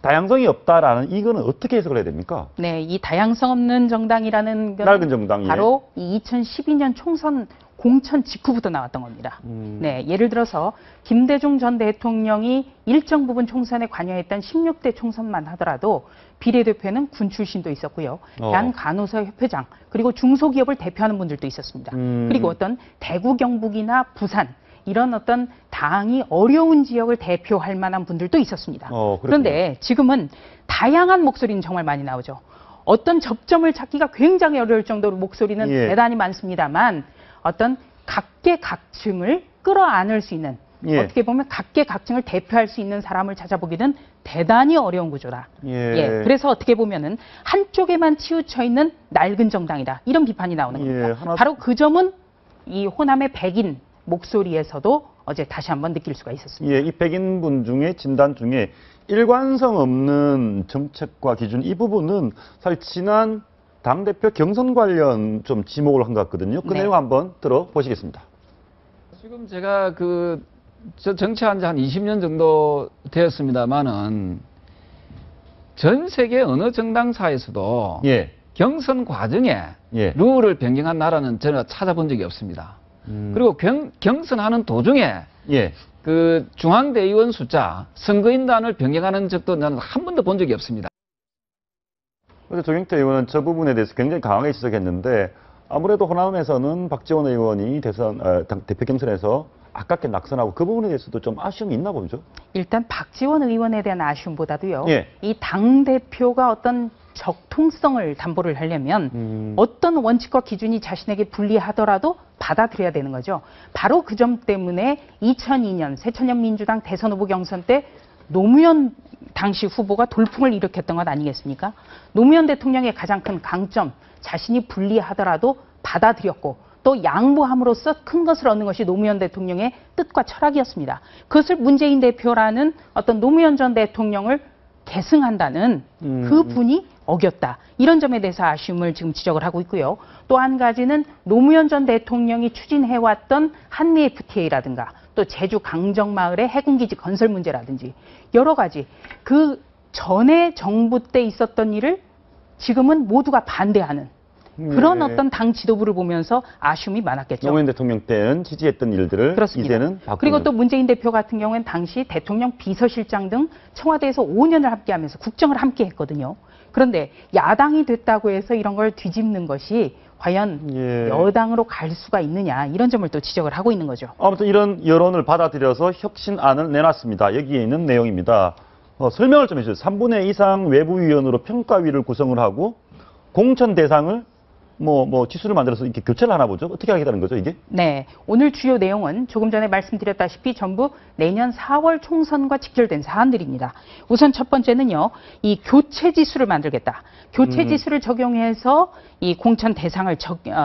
다양성이 없다라는 이거는 어떻게 해석을 해야 됩니까? 네, 이 다양성 없는 정당이라는 건 낡은 정당이 바로 이 2012년 총선 공천 직후부터 나왔던 겁니다. 네, 예를 들어서 김대중 전 대통령이 일정 부분 총선에 관여했던 16대 총선만 하더라도 비례대표는 군 출신도 있었고요. 대한간호사 협회장 그리고 중소기업을 대표하는 분들도 있었습니다. 그리고 어떤 대구 경북이나 부산 이런 어떤 당이 어려운 지역을 대표할 만한 분들도 있었습니다. 그런데 지금은 다양한 목소리는 정말 많이 나오죠. 어떤 접점을 찾기가 굉장히 어려울 정도로 목소리는 예. 대단히 많습니다만 어떤 각계각층을 끌어안을 수 있는 예. 어떻게 보면 각계각층을 대표할 수 있는 사람을 찾아보기는 대단히 어려운 구조다. 예. 그래서 어떻게 보면은 한쪽에만 치우쳐 있는 낡은 정당이다. 이런 비판이 나오는 겁니다. 바로 그 점은 이 호남의 백인 목소리에서도 어제 다시 한번 느낄 수가 있었습니다. 예, 이 백인분 중에 진단 중에 일관성 없는 정책과 기준 이 부분은 사실 지난 당대표 경선 관련 좀 지목을 한 것 같거든요. 그 네. 내용 한번 들어보시겠습니다. 지금 제가 저 정치한 지 한 20년 정도 되었습니다만은 전 세계 어느 정당사에서도 예. 경선 과정에 예. 룰을 변경한 나라는 저는 찾아본 적이 없습니다. 그리고 경선하는 도중에 예. 그 중앙대의원 숫자, 선거인단을 변경하는 적도 나는 한 번도 본 적이 없습니다. 그래서 조경태 의원은 저 부분에 대해서 굉장히 강하게 지적했는데 아무래도 호남에서는 박지원 의원이 대표 경선에서 아깝게 낙선하고 그 부분에 대해서도 좀 아쉬움이 있나 보죠? 일단 박지원 의원에 대한 아쉬움보다도요. 예. 이 당대표가 어떤 적통성을 담보를 하려면 어떤 원칙과 기준이 자신에게 불리하더라도 받아들여야 되는 거죠. 바로 그 점 때문에 2002년 새천년 민주당 대선 후보 경선 때 노무현 당시 후보가 돌풍을 일으켰던 것 아니겠습니까? 노무현 대통령의 가장 큰 강점, 자신이 불리하더라도 받아들였고 또 양보함으로써 큰 것을 얻는 것이 노무현 대통령의 뜻과 철학이었습니다. 그것을 문재인 대표라는 어떤 노무현 전 대통령을 계승한다는 그 분이 어겼다. 이런 점에 대해서 아쉬움을 지금 지적을 하고 있고요. 또 한 가지는 노무현 전 대통령이 추진해왔던 한미 FTA라든가 또 제주 강정마을의 해군기지 건설 문제라든지 여러 가지 그 전에 정부 때 있었던 일을 지금은 모두가 반대하는 그런 어떤 당 지도부를 보면서 아쉬움이 많았겠죠. 노무현 대통령 때는 지지했던 일들을 그렇습니다. 이제는 바꾸는. 그리고 또 문재인 대표 같은 경우에는 당시 대통령 비서실장 등 청와대에서 5년을 함께하면서 국정을 함께했거든요. 그런데 야당이 됐다고 해서 이런 걸 뒤집는 것이 과연 여당으로 갈 수가 있느냐 이런 점을 또 지적을 하고 있는 거죠. 아무튼 이런 여론을 받아들여서 혁신안을 내놨습니다. 여기에 있는 내용입니다. 설명을 좀 해주세요. 3분의 2 이상 외부위원으로 평가위를 구성을 하고 공천 대상을 지수를 만들어서 이렇게 교체를 하나 보죠. 어떻게 하겠다는 거죠, 이게? 네. 오늘 주요 내용은 조금 전에 말씀드렸다시피 전부 내년 4월 총선과 직결된 사안들입니다. 우선 첫 번째는요, 이 교체 지수를 만들겠다. 교체 지수를 적용해서 이 공천 대상을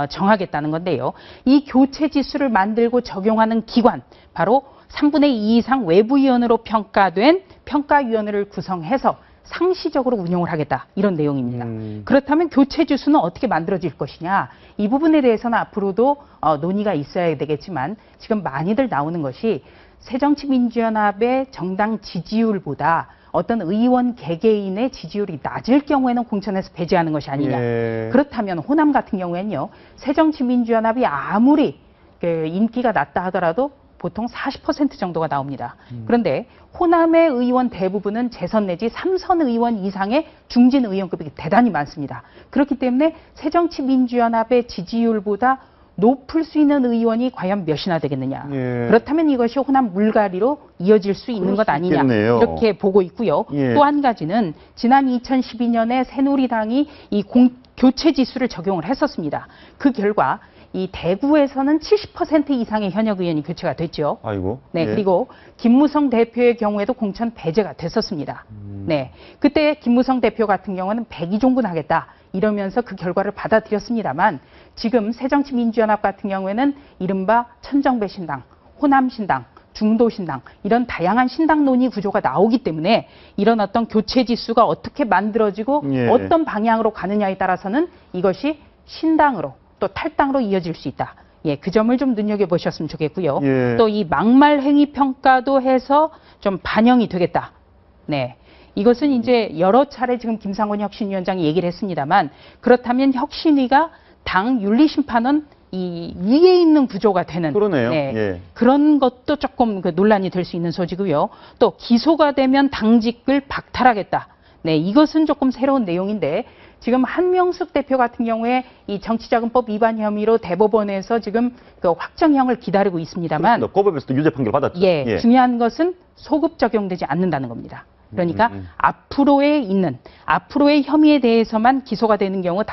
정하겠다는 건데요. 이 교체 지수를 만들고 적용하는 기관, 바로 3분의 2 이상 외부위원으로 평가된 평가위원회를 구성해서 상시적으로 운용을 하겠다. 이런 내용입니다. 그렇다면 교체 지수는 어떻게 만들어질 것이냐. 이 부분에 대해서는 앞으로도 논의가 있어야 되겠지만 지금 많이들 나오는 것이 새정치민주연합의 정당 지지율보다 어떤 의원 개개인의 지지율이 낮을 경우에는 공천에서 배제하는 것이 아니냐. 예. 그렇다면 호남 같은 경우에는요. 새정치민주연합이 아무리 인기가 낮다 하더라도 보통 40% 정도가 나옵니다. 그런데 호남의 의원 대부분은 재선 내지 3선 의원 이상의 중진 의원급이 대단히 많습니다. 그렇기 때문에 새정치민주연합의 지지율보다 높을 수 있는 의원이 과연 몇이나 되겠느냐. 예. 그렇다면 이것이 호남 물갈이로 이어질 수 있는 것 아니냐. 있겠네요. 이렇게 보고 있고요. 예. 또 한 가지는 지난 2012년에 새누리당이 이 교체 지수를 적용을 했었습니다. 그 결과 이 대구에서는 70% 이상의 현역 의원이 교체가 됐죠. 아이고. 네, 예. 그리고 김무성 대표의 경우에도 공천 배제가 됐었습니다. 네, 그때 김무성 대표 같은 경우는 102종군하겠다 이러면서 그 결과를 받아들였습니다만 지금 새정치민주연합 같은 경우에는 이른바 천정배 신당, 호남 신당, 중도 신당 이런 다양한 신당 논의 구조가 나오기 때문에 이런 어떤 교체 지수가 어떻게 만들어지고 예. 어떤 방향으로 가느냐에 따라서는 이것이 신당으로 또 탈당으로 이어질 수 있다. 예, 그 점을 좀 눈여겨보셨으면 좋겠고요. 예. 또 이 막말 행위 평가도 해서 좀 반영이 되겠다. 네. 이것은 이제 여러 차례 지금 김상곤 혁신위원장이 얘기를 했습니다만 그렇다면 혁신위가 당 윤리심판원 이 위에 있는 구조가 되는 그러네요. 네, 예. 그런 것도 조금 논란이 될 수 있는 소지고요. 또 기소가 되면 당직을 박탈하겠다. 네, 이것은 조금 새로운 내용인데 지금 한명숙 대표 같은 경우에 이 정치자금법 위반 혐의로 대법원에서 지금 그 확정형을 기다리고 있습니다만 고법에서도 유죄 판결 받았죠. 예, 예. 중요한 것은 소급 적용되지 않는다는 겁니다. 그러니까 앞으로의 혐의에 대해서만 기소가 되는 경우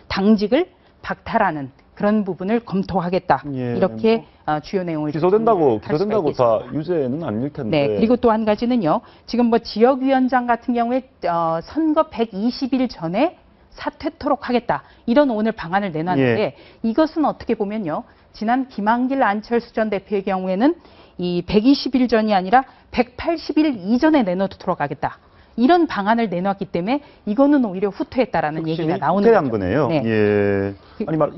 당직을 박탈하는 그런 부분을 검토하겠다. 예. 이렇게 주요 내용을 기소된다고 할 수가 다 있겠습니다. 유죄는 아닐 텐데. 네, 그리고 또 한 가지는요. 지금 뭐 지역위원장 같은 경우에 선거 120일 전에 사퇴토록 하겠다. 이런 오늘 방안을 내놨는데 예. 이것은 어떻게 보면요. 지난 김한길 안철수 전 대표의 경우에는 이 120일 전이 아니라 180일 이전에 내놓도록 하겠다. 이런 방안을 내놨기 때문에 이거는 오히려 후퇴했다라는 얘기가 나오는 후퇴한 거죠. 거네요. 네. 예.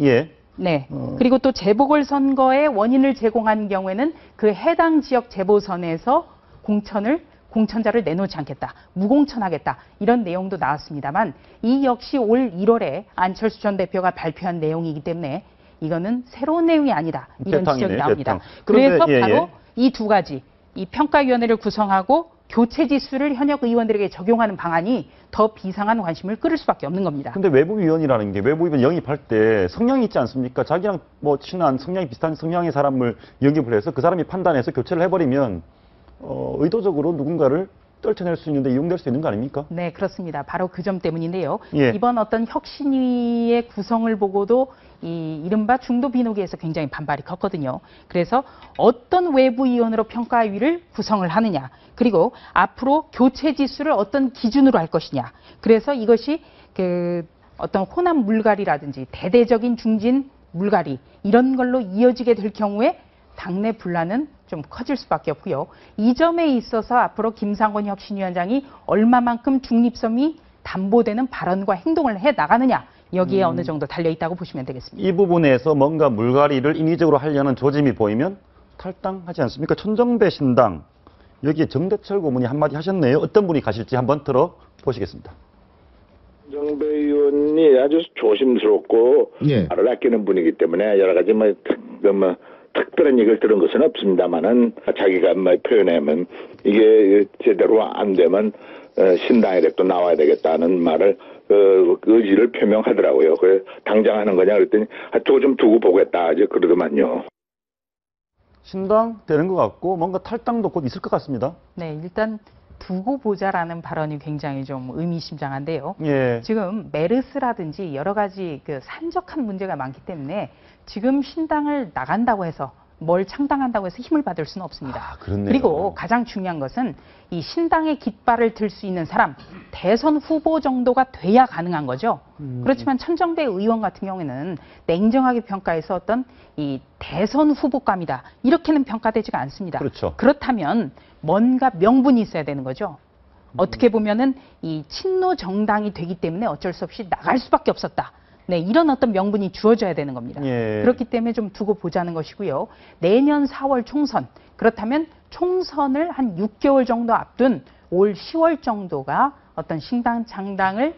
예. 네. 그리고 또 재보궐선거의 원인을 제공한 경우에는 그 해당 지역 재보선에서 공천자를 내놓지 않겠다. 무공천하겠다. 이런 내용도 나왔습니다만 이 역시 올 1월에 안철수 전 대표가 발표한 내용이기 때문에 이거는 새로운 내용이 아니다. 이런 지적이 나옵니다. 그래서 바로 이 두 가지, 이 평가위원회를 구성하고 교체 지수를 현역 의원들에게 적용하는 방안이 더 비상한 관심을 끌을 수밖에 없는 겁니다. 근데 외부위원이라는 게 외부위원 영입할 때 성향이 있지 않습니까? 자기랑 뭐 친한 성향이 비슷한 성향의 사람을 영입을 해서 그 사람이 판단해서 교체를 해버리면 의도적으로 누군가를 떨쳐낼 수 있는데 이용될 수 있는 거 아닙니까? 네, 그렇습니다. 바로 그 점 때문인데요. 예. 이번 어떤 혁신위의 구성을 보고도 이 이른바 중도 비노기에서 굉장히 반발이 컸거든요. 그래서 어떤 외부위원으로 평가위를 구성을 하느냐, 그리고 앞으로 교체 지수를 어떤 기준으로 할 것이냐. 그래서 이것이 그 어떤 호남 물갈이라든지 대대적인 중진 물갈이 이런 걸로 이어지게 될 경우에 당내 분란은 좀 커질 수밖에 없고요. 이 점에 있어서 앞으로 김상곤 혁신위원장이 얼마만큼 중립성이 담보되는 발언과 행동을 해 나가느냐 여기에 어느 정도 달려 있다고 보시면 되겠습니다. 이 부분에서 뭔가 물갈이를 인위적으로 하려는 조짐이 보이면 탈당하지 않습니까? 천정배 신당 여기에 정대철 고문이 한마디 하셨네요. 어떤 분이 가실지 한번 들어보시겠습니다. 정배 의원이 아주 조심스럽고 말을 아끼는 분이기 때문에 여러 가지 특별한 얘기를 들은 것은 없습니다만은 자기가 표현하면 이게 제대로 안 되면 신당에 또 나와야 되겠다는 말을 의지를 표명하더라고요. 그래서 당장 하는 거냐 그랬더니 저거 좀 두고 보겠다 이제 그러더만요. 신당 되는 것 같고 뭔가 탈당도 곧 있을 것 같습니다. 네, 일단 두고 보자라는 발언이 굉장히 좀 의미심장한데요. 예. 지금 메르스라든지 여러 가지 그 산적한 문제가 많기 때문에 지금 신당을 나간다고 해서 뭘 창당한다고 해서 힘을 받을 수는 없습니다. 그리고 가장 중요한 것은 이 신당의 깃발을 들 수 있는 사람, 대선 후보 정도가 돼야 가능한 거죠. 그렇지만 천정배 의원 같은 경우에는 냉정하게 평가해서 어떤 이 대선 후보감이다. 이렇게는 평가되지가 않습니다. 그렇죠. 그렇다면 뭔가 명분이 있어야 되는 거죠. 어떻게 보면은 이 친노 정당이 되기 때문에 어쩔 수 없이 나갈 수밖에 없었다. 네, 이런 어떤 명분이 주어져야 되는 겁니다. 예. 그렇기 때문에 좀 두고 보자는 것이고요. 내년 4월 총선, 그렇다면 총선을 한 6개월 정도 앞둔 올 10월 정도가 어떤 신당 창당을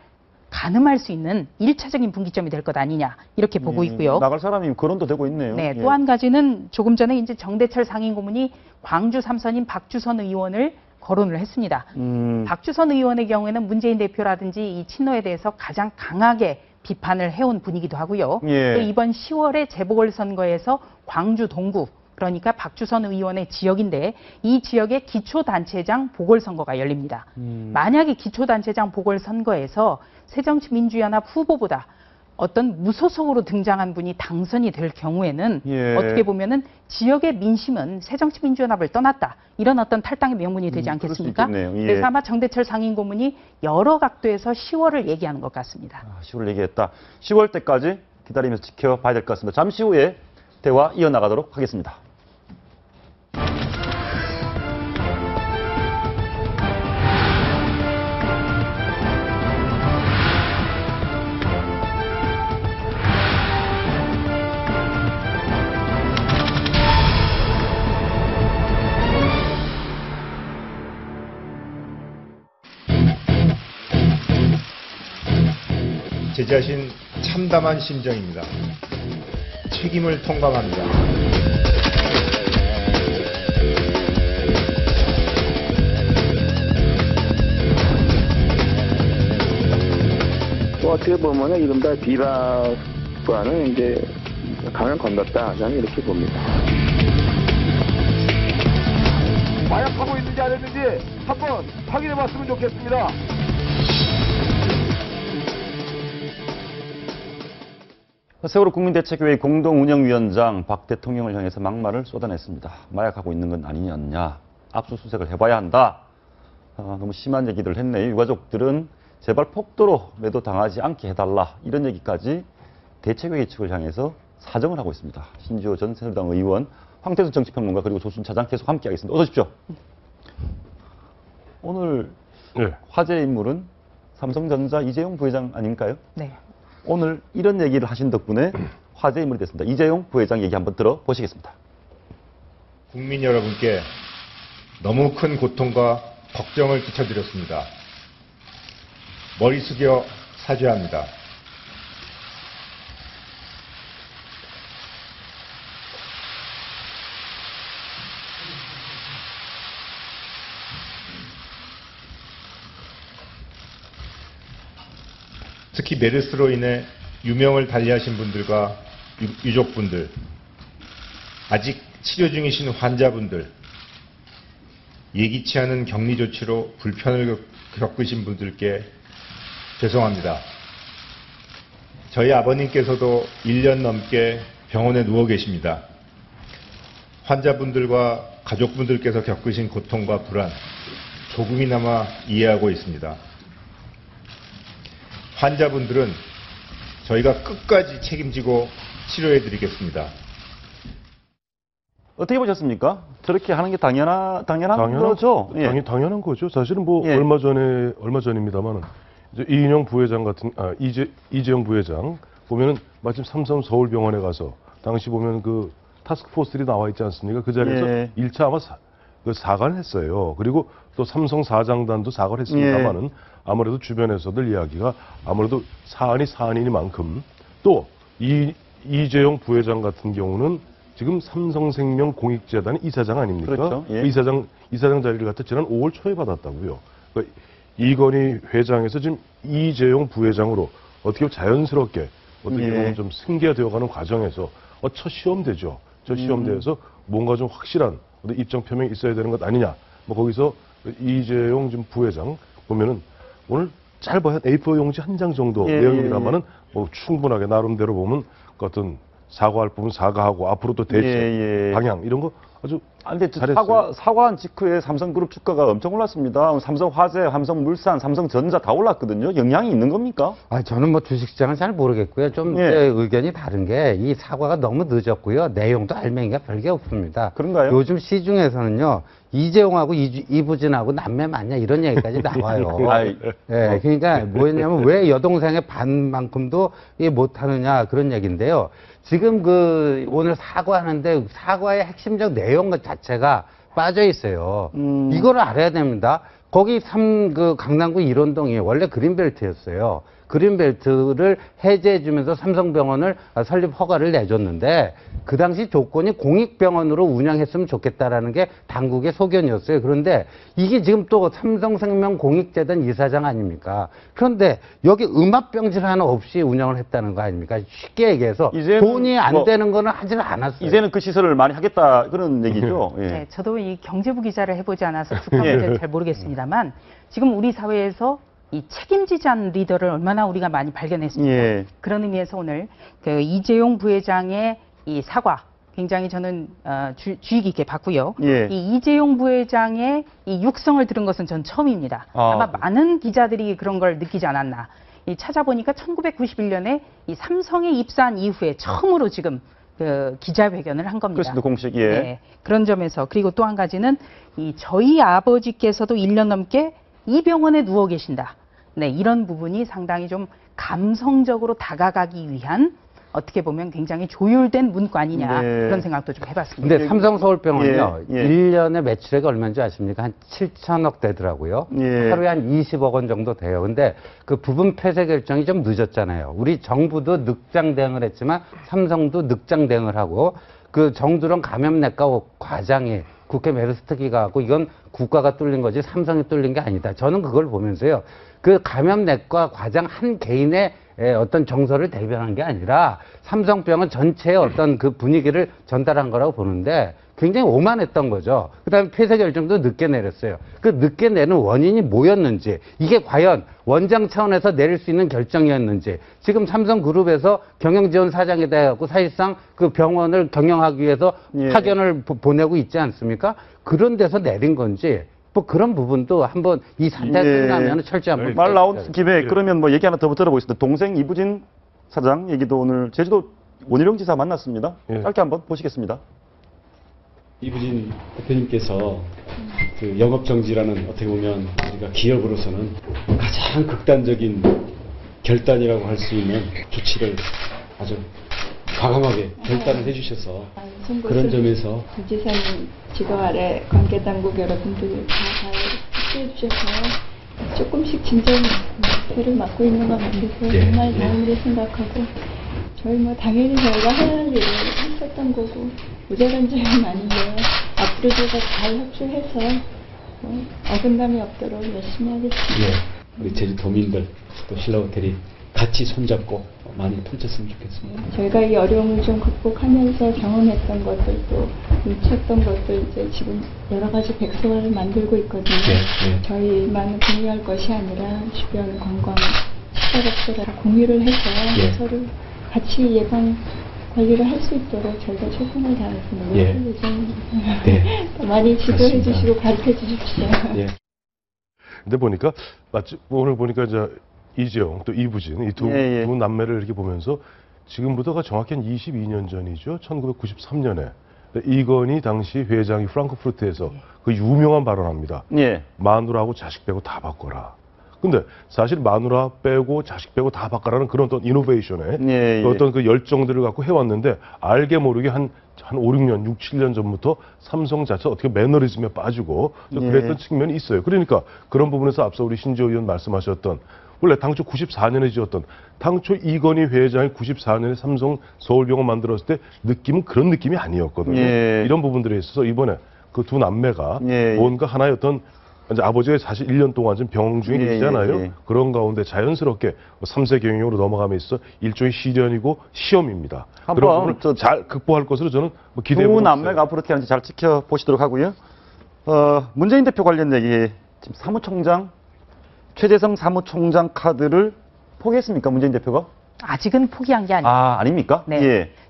가늠할 수 있는 1차적인 분기점이 될 것 아니냐 이렇게 보고 있고요. 나갈 사람이 거론도 되고 있네요. 네, 예. 또 한 가지는 조금 전에 이제 정대철 상임고문이 광주 3선인 박주선 의원을 거론을 했습니다. 박주선 의원의 경우에는 문재인 대표라든지 이 친노에 대해서 가장 강하게 비판을 해온 분이기도 하고요. 예. 또 이번 10월에 재보궐선거에서 광주 동구, 그러니까 박주선 의원의 지역인데 이 지역의 기초단체장 보궐선거가 열립니다. 만약에 기초단체장 보궐선거에서 새정치민주연합 후보보다 어떤 무소속으로 등장한 분이 당선이 될 경우에는 예. 어떻게 보면은 지역의 민심은 새정치민주연합을 떠났다. 이런 어떤 탈당의 명분이 되지 그럴 않겠습니까? 수 있겠네요. 예. 그래서 아마 정대철 상임고문이 여러 각도에서 10월을 얘기하는 것 같습니다. 10월 얘기했다. 10월 때까지 기다리면서 지켜봐야 될 것 같습니다. 잠시 후에 대화 이어나가도록 하겠습니다. 제 자신 참담한 심정입니다. 책임을 통감합니다. 또 어떻게 보면은 이른바 비박과는 이제 강을 건넜다. 저는 이렇게 봅니다. 마약하고 있는지 안 했는지 한번 확인해 봤으면 좋겠습니다. 세월호 국민대책회의 공동운영위원장 박 대통령을 향해서 막말을 쏟아냈습니다. 마약하고 있는 건 아니었냐. 압수수색을 해봐야 한다. 너무 심한 얘기들을 했네요. 유가족들은 제발 폭도로 매도당하지 않게 해달라. 이런 얘기까지 대책회의 측을 향해서 사정을 하고 있습니다. 신지호 전 새누리당 의원, 황태순 정치평론가 그리고 조순 차장 계속 함께하겠습니다. 어서 오십시오. 오늘 네. 화제의 인물은 삼성전자 이재용 부회장 아닌가요? 네. 오늘 이런 얘기를 하신 덕분에 화제의 인물이 됐습니다. 이재용 부회장 얘기 한번 들어보시겠습니다. 국민 여러분께 너무 큰 고통과 걱정을 끼쳐드렸습니다. 머리 숙여 사죄합니다. 특히 메르스로 인해 유명을 달리하신 분들과 유족분들, 아직 치료 중이신 환자분들, 예기치 않은 격리 조치로 불편을 겪으신 분들께 죄송합니다. 저희 아버님께서도 1년 넘게 병원에 누워 계십니다. 환자분들과 가족분들께서 겪으신 고통과 불안 조금이나마 이해하고 있습니다. 환자분들은 저희가 끝까지 책임지고 치료해드리겠습니다. 어떻게 보셨습니까? 저렇게 하는 게 당연한 거죠? 예. 당연한 거죠. 사실은 뭐 예. 얼마 전입니다만은 이제 이인영 부회장 같은 이재용 부회장 보면은 마침 삼성 서울병원에 가서 당시 보면 그 타스크포스들이 나와 있지 않습니까? 그 자리에서 예. 1차 아마 사과를 했어요. 그리고 또 삼성 사장단도 사과를 했습니다만은 예. 아무래도 주변에서들 이야기가 아무래도 사안이니만큼 또 이재용 부회장 같은 경우는 지금 삼성생명 공익재단 이사장 아닙니까? 그렇죠. 예. 이사장 자리를 갖다 지난 5월 초에 받았다고요. 그러니까 이건희 회장에서 지금 이재용 부회장으로 어떻게 보면 자연스럽게 어떻게 예. 보면 좀 승계되어가는 과정에서 첫 시험대죠. 첫 시험대에서 뭔가 좀 확실한 어떤 입장 표명이 있어야 되는 것 아니냐. 뭐 거기서 이재용 지금 부회장 보면은 오늘 짧아야 A4 용지 한 장 정도 예. 내용입니다만은 뭐 충분하게 나름대로 보면 그 어떤 사과할 부분 사과하고 앞으로 또 대책 예. 방향 이런 거 아주 근데 잘했어요. 사과한 직후에 삼성그룹 주가가 엄청 올랐습니다. 삼성화재, 삼성물산, 삼성전자 다 올랐거든요. 영향이 있는 겁니까? 저는 뭐 주식시장은 잘 모르겠고요. 좀 제 의견이 다른 게 이 사과가 너무 늦었고요. 내용도 알맹이가 별게 없습니다. 그런가요? 요즘 시중에서는요. 이재용하고 이부진하고 남매 맞냐 이런 얘기까지 나와요. 그러니까 뭐였냐면 왜 여동생의 반만큼도 못하느냐 그런 얘기인데요. 지금 오늘 사과하는데 사과의 핵심적 내용 자체가 빠져 있어요. 이거를 알아야 됩니다. 거기 강남구 일원동이 원래 그린벨트였어요. 그린벨트를 해제해주면서 삼성병원을 설립 허가를 내줬는데 그 당시 조건이 공익병원으로 운영했으면 좋겠다라는 게 당국의 소견이었어요. 그런데 이게 지금 또 삼성생명 공익재단 이사장 아닙니까? 그런데 여기 음압병실 하나 없이 운영을 했다는 거 아닙니까? 쉽게 얘기해서 돈이 안 되는 거는 하지를 않았어요. 이제는 그 시설을 많이 하겠다 그런 얘기죠. 네, 저도 이 경제부 기자를 해보지 않아서 주가를 잘 모르겠습니다만 지금 우리 사회에서 이 책임지지 않은 리더를 얼마나 우리가 많이 발견했습니까? 그런 의미에서 오늘 그 이재용 부회장의 이 사과 굉장히 저는 주의 깊게 봤고요. 이 이재용 부회장의 이 육성을 들은 것은 전 처음입니다. 아마 많은 기자들이 그런 걸 느끼지 않았나. 찾아보니까 1991년에 이 삼성에 입사한 이후에 처음으로 지금 그 기자회견을 한 겁니다. 그렇습니다. 공식. 그런 점에서 그리고 또 한 가지는 이 저희 아버지께서도 1년 넘게 이 병원에 누워 계신다. 이런 부분이 상당히 좀 감성적으로 다가가기 위한 어떻게 보면 굉장히 조율된 문구 아니냐 그런 생각도 좀 해봤습니다. 근데 삼성서울병원은요 1년에 매출액이 얼마인지 아십니까? 한 7천억 되더라고요. 하루에 한 20억 원 정도 돼요. 근데 그 부분 폐쇄 결정이 좀 늦었잖아요. 우리 정부도 늑장 대응을 했지만 삼성도 늑장 대응을 하고 그 정두렁 감염내과 과장이 국회 메르스 특위가 갖고 이건 국가가 뚫린 거지 삼성이 뚫린 게 아니다. 저는 그걸 보면서요. 그 감염내과 과장 한 개인의 어떤 정서를 대변한 게 아니라 삼성병원 전체의 어떤 그 분위기를 전달한 거라고 보는데 굉장히 오만했던 거죠. 그다음에 폐쇄 결정도 늦게 내렸어요. 그 늦게 내는 원인이 뭐였는지 이게 과연 원장 차원에서 내릴 수 있는 결정이었는지 지금 삼성그룹에서 경영지원 사장이 돼갖고 사실상 그 병원을 경영하기 위해서 파견을 보내고 있지 않습니까? 그런 데서 내린 건지 뭐 그런 부분도 한번 이 사태가 끝나면 철저히 한번 말 나온 김에 그러면 뭐 얘기 하나 더 들어보겠습니다. 동생 이부진 사장 얘기도 오늘 제주도 원희룡 지사 만났습니다. 짧게 한번 보시겠습니다. 이부진 대표님께서 그 영업정지라는 어떻게 보면 우리가 기업으로서는 가장 극단적인 결단이라고 할 수 있는 조치를 아주 과감하게 결단을 해주셔서 그런 점에서 지사님 지도 아래 관계당국 여러분들 다 협조해 주셔서 조금씩 진전을 맡고 있는 것 같아서 정말 다행으로 생각하고 저희 뭐 당연히 저희가 해야 할 일을 했었던 거고 모자란 점은 아닌데 앞으로 제가 잘 협조해서 어긋남이 없도록 열심히 하겠습니다. 우리 제주도민들 또 신라호텔이 같이 손잡고 많이 펼쳤으면 좋겠습니다. 저희가 이 어려움을 좀 극복하면서 경험했던 것들도 놓쳤던 것들 이제 지금 여러 가지 백서를 만들고 있거든요. 저희만 공유할 것이 아니라 주변 관광 식사업소랑 공유를 해서 서로 같이 예방 관리를 할 수 있도록 저희가 최선을 다해서 노력할 예정입니다. 많이 지도해 주시고 가르쳐 주십시오. 근데 보니까 오늘 보니까 이제 이재용 또 이부진 이 두 남매를 이렇게 보면서 지금부터가 정확히 한 22년 전이죠. 1993년에 이건희 당시 회장이 프랑크푸르트에서 그 유명한 발언합니다. 마누라하고 자식 빼고 다 바꿔라. 근데 사실 마누라 빼고 자식 빼고 다 바꿔라는 그런 어떤 이노베이션에 어떤 그 열정들을 갖고 해왔는데 알게 모르게 한 5, 6년, 6, 7년 전부터 삼성 자체 어떻게 매너리즘에 빠지고 그랬던 측면이 있어요. 그러니까 그런 부분에서 앞서 우리 신지호 의원 말씀하셨던 원래 당초 94년에 지었던 당초 이건희 회장이 94년에 삼성 서울병원 만들었을 때 느낌은 그런 느낌이 아니었거든요. 이런 부분들에 있어서 이번에 그 두 남매가 뭔가 하나의 어떤 이제 아버지가 사실 1년 동안 좀 병 중에 계시잖아요. 그런 가운데 자연스럽게 3세 경영으로 넘어감에 있어 일종의 시련이고 시험입니다. 그런 부분을 잘 극복할 것으로 저는 기대해보고 두 남매가 앞으로 어떻게 하는지 잘 지켜보시도록 하고요. 문재인 대표 관련 얘기 지금 사무총장 최재성 사무총장 카드를 포기했습니까? 문재인 대표가? 아직은 포기한 게 아닙니다. 아닙니까?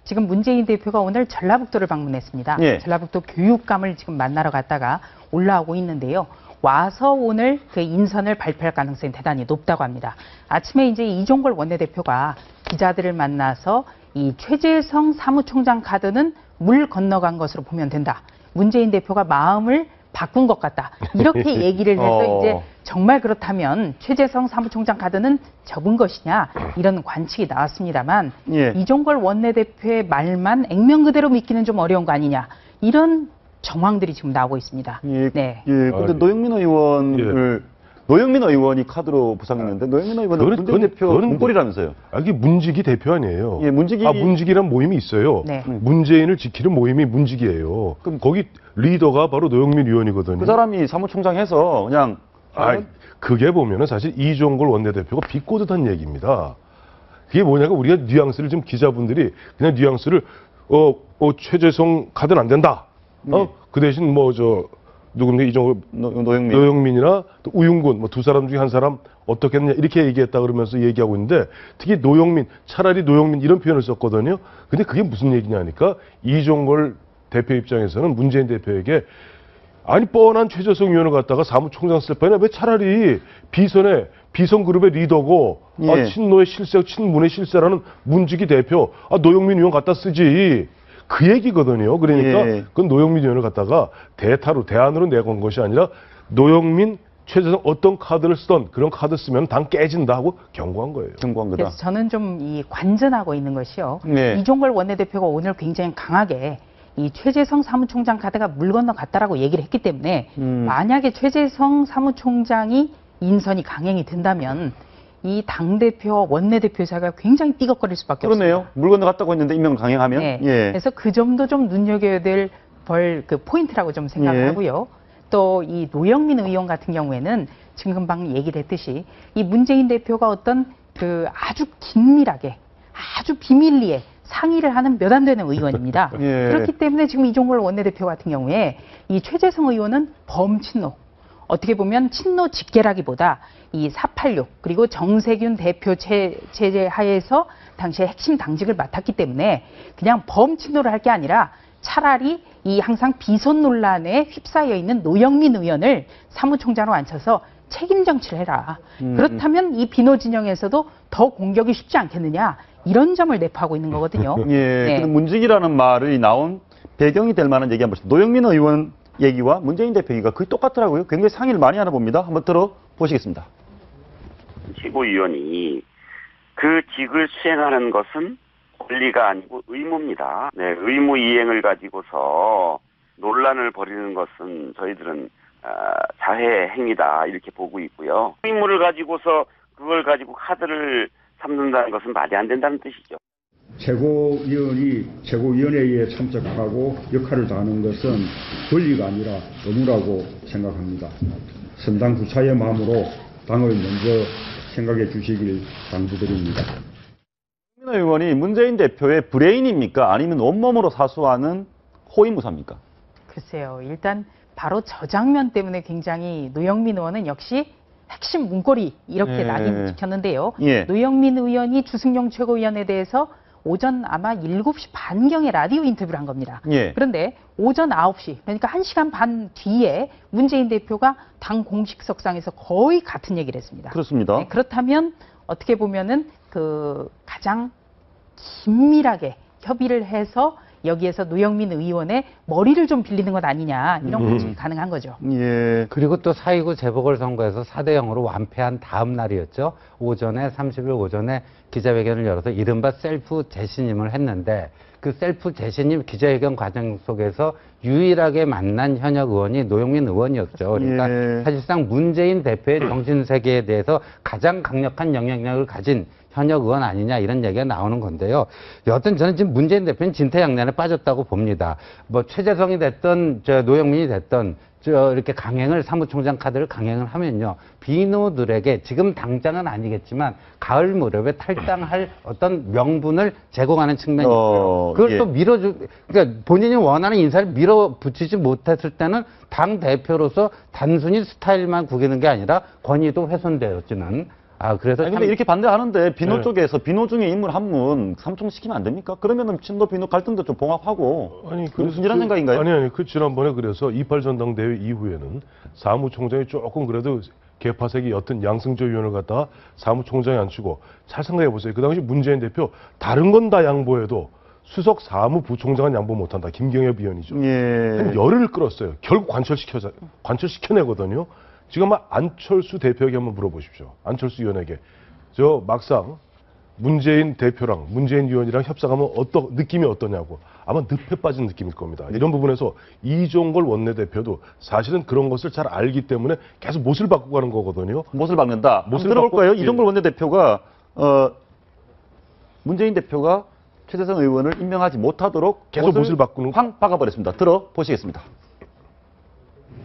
지금 문재인 대표가 오늘 전라북도를 방문했습니다. 예. 전라북도 교육감을 지금 만나러 갔다가 올라오고 있는데요. 와서 오늘 그 인선을 발표할 가능성이 대단히 높다고 합니다. 아침에 이제 이종걸 원내대표가 기자들을 만나서 이 최재성 사무총장 카드는 물 건너간 것으로 보면 된다. 문재인 대표가 마음을 바꾼 것 같다. 이렇게 얘기를 해서 이제 정말 그렇다면 최재성 사무총장 카드는 접은 것이냐 이런 관측이 나왔습니다만 예. 이종걸 원내대표의 말만 액면 그대로 믿기는 좀 어려운 거 아니냐 이런 정황들이 지금 나오고 있습니다. 예. 네. 예. 근데 노영민 의원을 노영민 의원이 카드로 부상했는데 노영민 의원은 문재인 대표 문골이라면서요? 이게 문직이 대표 아니에요. 예, 문직이 문직이란 모임이 있어요. 네. 문재인을 지키는 모임이 문직이에요. 그럼 거기 리더가 바로 노영민 의원이거든요. 그 사람이 사무총장 해서 그냥 그게 보면은 사실 이종걸 원내대표가 비꼬듯한 얘기입니다. 그게 뭐냐면 우리가 뉘앙스를 좀 기자분들이 그냥 뉘앙스를 최재성 카드는 안 된다. 그 대신 누굽니까 이종걸 노영민이나 또 우윤근 두 사람 중에 한 사람 어떻게 했느냐 이렇게 얘기했다 그러면서 얘기하고 있는데 특히 노영민 차라리 노영민 이런 표현을 썼거든요. 근데 그게 무슨 얘기냐니까 이종걸 대표 입장에서는 문재인 대표에게 아니 뻔한 최재성 의원을 갖다가 사무총장 쓸 바에는 왜 차라리 비선 그룹의 리더고 예. 친노의 실세 친문의 실세라는 문직이 대표 노영민 의원 갖다 쓰지. 그 얘기거든요. 그러니까 예. 그건 노영민 의원을 갖다가 대안으로 내건 것이 아니라 노영민, 최재성 어떤 카드를 쓰던 그런 카드 쓰면 당 깨진다 하고 경고한 거예요. 경고한 거다. 그래서 저는 좀 이 관전하고 있는 것이요. 네. 이종걸 원내대표가 오늘 굉장히 강하게 이 최재성 사무총장 카드가 물 건너갔다라고 얘기를 했기 때문에 만약에 최재성 사무총장이 인선이 강행이 된다면 이 당대표와 원내대표 사이가 굉장히 띠걱거릴 수밖에 그러네요. 없습니다. 물 건너갔다고 했는데 임명 강행하면. 네. 예. 그래서 그 점도 좀 눈여겨야 될 그 포인트라고 좀 생각을 예. 하고요. 또 이 노영민 의원 같은 경우에는 지금 금방 얘기를 했듯이 이 문재인 대표가 어떤 그 아주 긴밀하게 아주 비밀리에 상의를 하는 몇 안 되는 의원입니다. 예. 그렇기 때문에 지금 이종걸 원내대표 같은 경우에 이 최재성 의원은 범친노 어떻게 보면 친노 직계라기보다 이 486 그리고 정세균 대표 체제 하에서 당시에 핵심 당직을 맡았기 때문에 그냥 범친노를 할 게 아니라 차라리 이 항상 비선 논란에 휩싸여 있는 노영민 의원을 사무총장으로 앉혀서 책임 정치를 해라. 그렇다면 이 비노 진영에서도 더 공격이 쉽지 않겠느냐 이런 점을 내포하고 있는 거거든요. 예. 네. 그 문직이라는 말이 나온 배경이 될 만한 얘기 한번 보시죠. 노영민 의원 얘기와 문재인 대표 얘기가 거의 똑같더라고요. 굉장히 상의를 많이 하나 봅니다. 한번 들어보시겠습니다. 최고위원이 그 직을 수행하는 것은 권리가 아니고 의무입니다. 네, 의무 이행을 가지고서 논란을 벌이는 것은 저희들은 자해 행위다 이렇게 보고 있고요. 의무를 가지고서 그걸 가지고 카드를 삼는다는 것은 말이 안 된다는 뜻이죠. 최고위원이 최고위원회에 참석하고 역할을 다하는 것은 권리가 아니라 의무라고 생각합니다. 선당 구차의 마음으로 당을 먼저 생각해 주시길 당부드립니다. 김민호 의원이 문재인 대표의 브레인입니까? 아니면 온몸으로 사수하는 호위무사입니까? 글쎄요. 일단 바로 저 장면 때문에 굉장히 노영민 의원은 역시 핵심 문고리 이렇게 낙인찍혔는데요. 예. 노영민 의원이 주승용 최고위원에 대해서 오전 아마 7시 반경에 라디오 인터뷰를 한 겁니다. 예. 그런데 오전 9시 그러니까 1시간 반 뒤에 문재인 대표가 당 공식석상에서 거의 같은 얘기를 했습니다. 그렇습니다. 네, 그렇다면 어떻게 보면은 그 가장 긴밀하게 협의를 해서 여기에서 노영민 의원의 머리를 좀 빌리는 것 아니냐 이런 관측이 가능한 거죠. 예. 그리고 또 4.29 재보궐선거에서 4대 0으로 완패한 다음 날이었죠. 오전에 30일 오전에 기자회견을 열어서 이른바 셀프 재신임을 했는데 그 셀프 재신임 기자회견 과정 속에서 유일하게 만난 현역 의원이 노영민 의원이었죠. 그러니까 예. 사실상 문재인 대표의 정신세계에 대해서 가장 강력한 영향력을 가진 현역 의원 아니냐 이런 얘기가 나오는 건데요. 여하튼 저는 지금 문재인 대표는 진퇴양난에 빠졌다고 봅니다. 뭐 최재성이 됐던 노영민이 됐던 이렇게 강행을 사무총장 카드를 강행을 하면요. 비노들에게 지금 당장은 아니겠지만 가을 무렵에 탈당할 어떤 명분을 제공하는 측면이 있고요. 그걸 또 그러니까 본인이 원하는 인사를 밀어붙이지 못했을 때는 당 대표로서 단순히 스타일만 구기는 게 아니라 권위도 훼손되어지는 그래서 근데 이렇게 반대하는데 비노 쪽에서 비노 중에 인물 한 분 삼총시키면 안 됩니까? 그러면은 친노 비노 갈등도 좀 봉합하고 이런 생각인가요? 아니 그 지난번에 그래서 28 전당대회 이후에는 사무총장이 조금 그래도 개파색이 옅은 양승조 의원을 갖다가 사무총장에 앉히고 잘 생각해 보세요. 그 당시 문재인 대표 다른 건 다 양보해도 수석 사무부총장은 양보 못한다. 김경엽 의원이죠. 한 열흘 끌었어요. 결국 관철시켜내거든요. 지금 안철수 대표에게 한번 물어보십시오. 안철수 의원에게. 저 막상 문재인 대표랑 문재인 의원이랑 협상하면 느낌이 어떠냐고. 아마 늪에 빠진 느낌일 겁니다. 이런 부분에서 이종걸 원내대표도 사실은 그런 것을 잘 알기 때문에 계속 못을 바꾸고 가는 거거든요. 못을 박는다. 들어볼 거예요. 이종걸 원내대표가 문재인 대표가 최재성 의원을 임명하지 못하도록 계속 못을 바꾸는 확 박아버렸습니다. 들어보시겠습니다.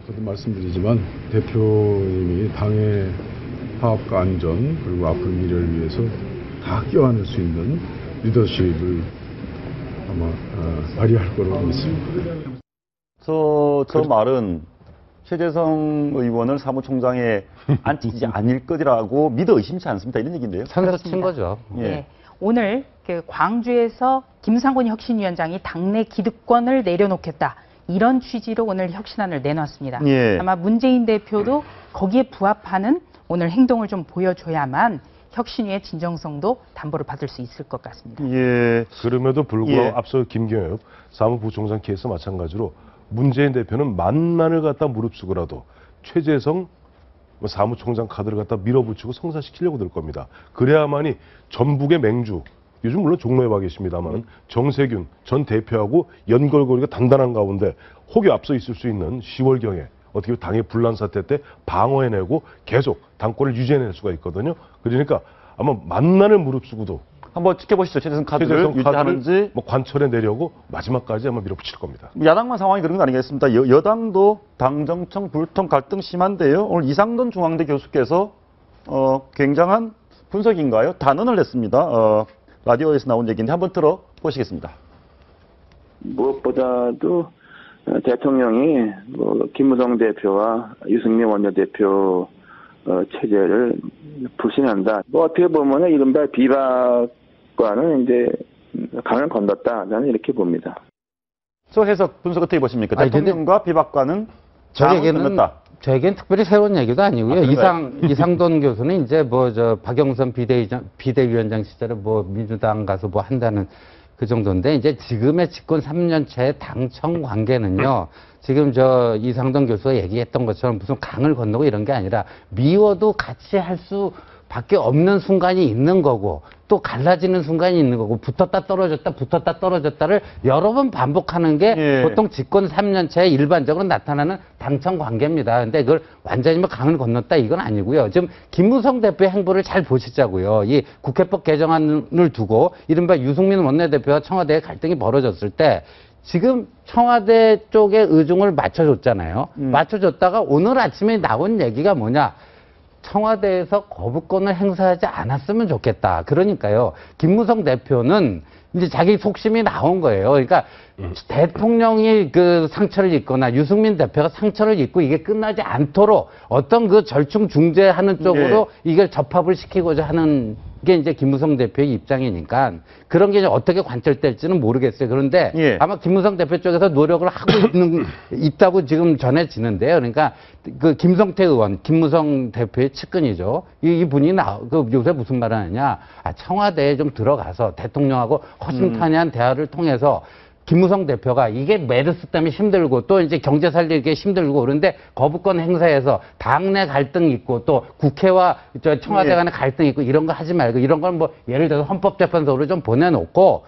저도 말씀드리지만 대표님이 당의 화합과 안전 그리고 앞으로 미래를 위해서 다 껴안을 수 있는 리더십을 아마 발휘할 거라고 믿습니다. 저 말은 최재성 의원을 사무총장에 앉히지 않을 것이라고 믿어 의심치 않습니다. 이런 얘기인데요. 선수 친 거죠. 네. 오늘 광주에서 김상곤 혁신위원장이 당내 기득권을 내려놓겠다. 이런 취지로 오늘 혁신안을 내놨습니다. 아마 문재인 대표도 거기에 부합하는 오늘 행동을 좀 보여줘야만 혁신위의 진정성도 담보를 받을 수 있을 것 같습니다. 그럼에도 불구하고 앞서 김경엽 사무부총장 케이스 마찬가지로 문재인 대표는 만만을 갖다 무릅쓰고라도 최재성 사무총장 카드를 갖다 밀어붙이고 성사시키려고 들 겁니다. 그래야만이 전북의 맹주, 요즘 물론 종로에 와 계십니다만 정세균 전 대표하고 연결고리가 단단한 가운데 혹여 앞서 있을 수 있는 10월경에 어떻게 보면 당의 분란 사태 때 방어해내고 계속 당권을 유지해낼 수가 있거든요. 그러니까 아마 만난을 무릅쓰고도 한번 지켜보시죠. 최재성 카드를 유지하는지 관철해내려고 마지막까지 아마 밀어붙일 겁니다. 야당만 상황이 그런 거 아니겠습니까? 여당도 당정청 불통 갈등 심한데요. 오늘 이상돈 중앙대 교수께서 굉장한 분석인가요? 단언을 했습니다. 라디오에서 나온 얘기인데 한번 들어보시겠습니다. 무엇보다도 대통령이 김무성 대표와 유승민 원내대표 체제를 불신한다. 어떻게 보면 이른바 비박과는 이제 강을 건넜다. 저는 이렇게 봅니다. 저 해석 분석 어떻게 보십니까? 대통령과 비박과는 강을 건넜다. 저에겐 특별히 새로운 얘기도 아니고요. 이상돈 교수는 이제 박영선 비대위원장 시절에 민주당 가서 한다는 그 정도인데, 이제 지금의 집권 3년차의 당청 관계는요, 지금 이상돈 교수가 얘기했던 것처럼 무슨 강을 건너고 이런 게 아니라 미워도 같이 할 수밖에 없는 순간이 있는 거고, 또 갈라지는 순간이 있는 거고, 붙었다 떨어졌다를 여러 번 반복하는 게 보통 집권 3년차에 일반적으로 나타나는 당청 관계입니다. 근데 그걸 완전히 강을 건넜다 이건 아니고요. 지금 김무성 대표의 행보를 잘 보시자고요. 이 국회법 개정안을 두고 이른바 유승민 원내대표와 청와대의 갈등이 벌어졌을 때 지금 청와대 쪽에 의중을 맞춰줬잖아요. 맞춰줬다가 오늘 아침에 나온 얘기가 뭐냐. 청와대에서 거부권을 행사하지 않았으면 좋겠다. 그러니까요. 김무성 대표는 이제 자기 속심이 나온 거예요. 그러니까 대통령이 상처를 입거나 유승민 대표가 상처를 입고 이게 끝나지 않도록 어떤 절충 중재하는 쪽으로 이걸 접합을 시키고자 하는 게 이제 김무성 대표의 입장이니까 그런 게 이제 어떻게 관철될지는 모르겠어요. 그런데 아마 김무성 대표 쪽에서 노력을 하고 있다고 지금 전해지는데요. 그러니까 김성태 의원, 김무성 대표의 측근이죠. 이분이 요새 무슨 말을 하느냐. 청와대에 좀 들어가서 대통령하고 허심탄회한 대화를 통해서 김무성 대표가 이게 메르스 때문에 힘들고 또 이제 경제 살리기 힘들고 그런데 거부권 행사에서 당내 갈등 있고 또 국회와 청와대 간의 갈등 있고 이런 거 하지 말고 이런 건 예를 들어서 헌법재판소로 좀 보내놓고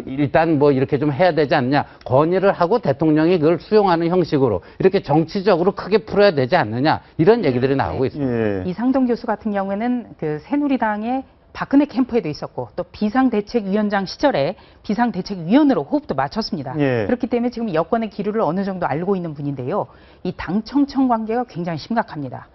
일단 이렇게 좀 해야 되지 않느냐 건의를 하고 대통령이 그걸 수용하는 형식으로 이렇게 정치적으로 크게 풀어야 되지 않느냐 이런 얘기들이 나오고 있습니다. 이상돈 교수 같은 경우에는 새누리당의 박근혜 캠프에도 있었고 또 비상대책위원장 시절에 비상대책위원으로 호흡도 맞췄습니다. 그렇기 때문에 지금 여권의 기류를 어느 정도 알고 있는 분인데요. 이 당청청 관계가 굉장히 심각합니다.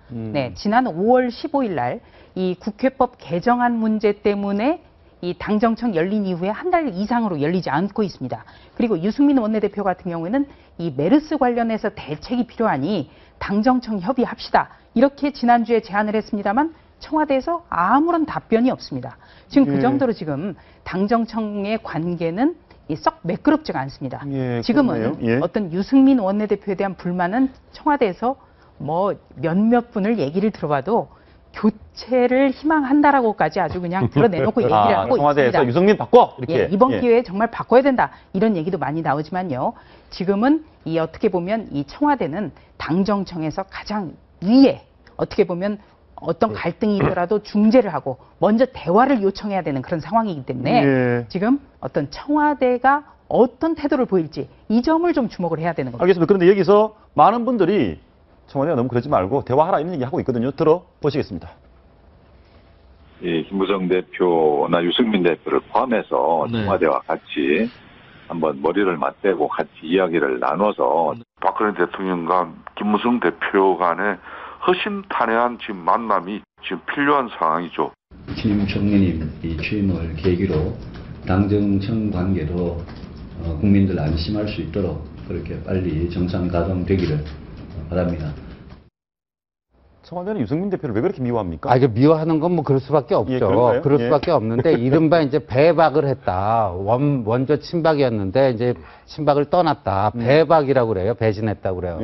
지난 5월 15일 날 이 국회법 개정안 문제 때문에 이 당정청 열린 이후에 한 달 이상으로 열리지 않고 있습니다. 그리고 유승민 원내대표 같은 경우에는 이 메르스 관련해서 대책이 필요하니 당정청 협의합시다. 이렇게 지난주에 제안을 했습니다만 청와대에서 아무런 답변이 없습니다. 지금 그 정도로 지금 당정청의 관계는 썩 매끄럽지가 않습니다. 지금은 어떤 유승민 원내대표에 대한 불만은 청와대에서 뭐 몇몇 분을 얘기를 들어봐도 교체를 희망한다라고까지 아주 그냥 드러내놓고 얘기를 하고 청와대에서 있습니다. 유승민 바꿔 이렇게. 이번 기회에 정말 바꿔야 된다 이런 얘기도 많이 나오지만요. 지금은 이 어떻게 보면 이 청와대는 당정청에서 가장 위에 어떻게 보면 어떤 갈등이 있더라도 중재를 하고 먼저 대화를 요청해야 되는 그런 상황이기 때문에 지금 어떤 청와대가 어떤 태도를 보일지 이 점을 좀 주목을 해야 되는 겁니다. 알겠습니다. 그런데 여기서 많은 분들이 청와대가 너무 그러지 말고 대화하라 이런 얘기 하고 있거든요. 들어보시겠습니다. 김무성 대표나 유승민 대표를 포함해서 청와대와 같이 한번 머리를 맞대고 같이 이야기를 나눠서 박근혜 대통령과 김무성 대표 간의 허심탄회한 지금 만남이 지금 필요한 상황이죠. 신임 총리님 이 취임을 계기로 당정청 관계도 국민들 안심할 수 있도록 그렇게 빨리 정상 가동되기를 바랍니다. 청와대는 유승민 대표를 왜 그렇게 미워합니까? 이게 미워하는 건 뭐 그럴 수밖에 없죠. 그럴 수밖에 없는데 이른바 이제 배박을 했다. 먼저 친박이었는데 이제 친박을 떠났다. 배박이라고 그래요. 배신했다고 그래요.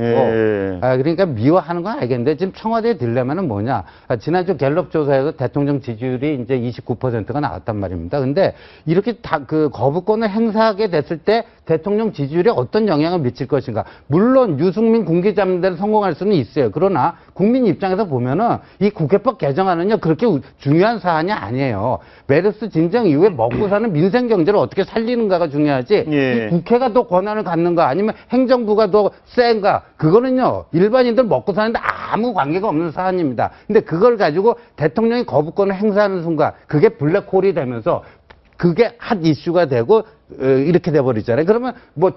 그러니까 미워하는 건 알겠는데 지금 청와대의 딜레마는 뭐냐? 지난주 갤럽 조사에서 대통령 지지율이 이제 29%가 나왔단 말입니다. 근데 이렇게 그 거부권을 행사하게 됐을 때 대통령 지지율에 어떤 영향을 미칠 것인가? 물론 유승민 군기잡는 성공할 수는 있어요. 그러나 국민 입장에서 보면은 이 국회법 개정안은요 그렇게 중요한 사안이 아니에요. 메르스 진정 이후에 먹고 사는 민생 경제를 어떻게 살리는가가 중요하지. 이 국회가 더 권한을 갖는가 아니면 행정부가 더 센가 그거는요 일반인들 먹고 사는데 아무 관계가 없는 사안입니다. 근데 그걸 가지고 대통령이 거부권을 행사하는 순간 그게 블랙홀이 되면서 그게 핫 이슈가 되고 이렇게 돼버리잖아요. 그러면 뭐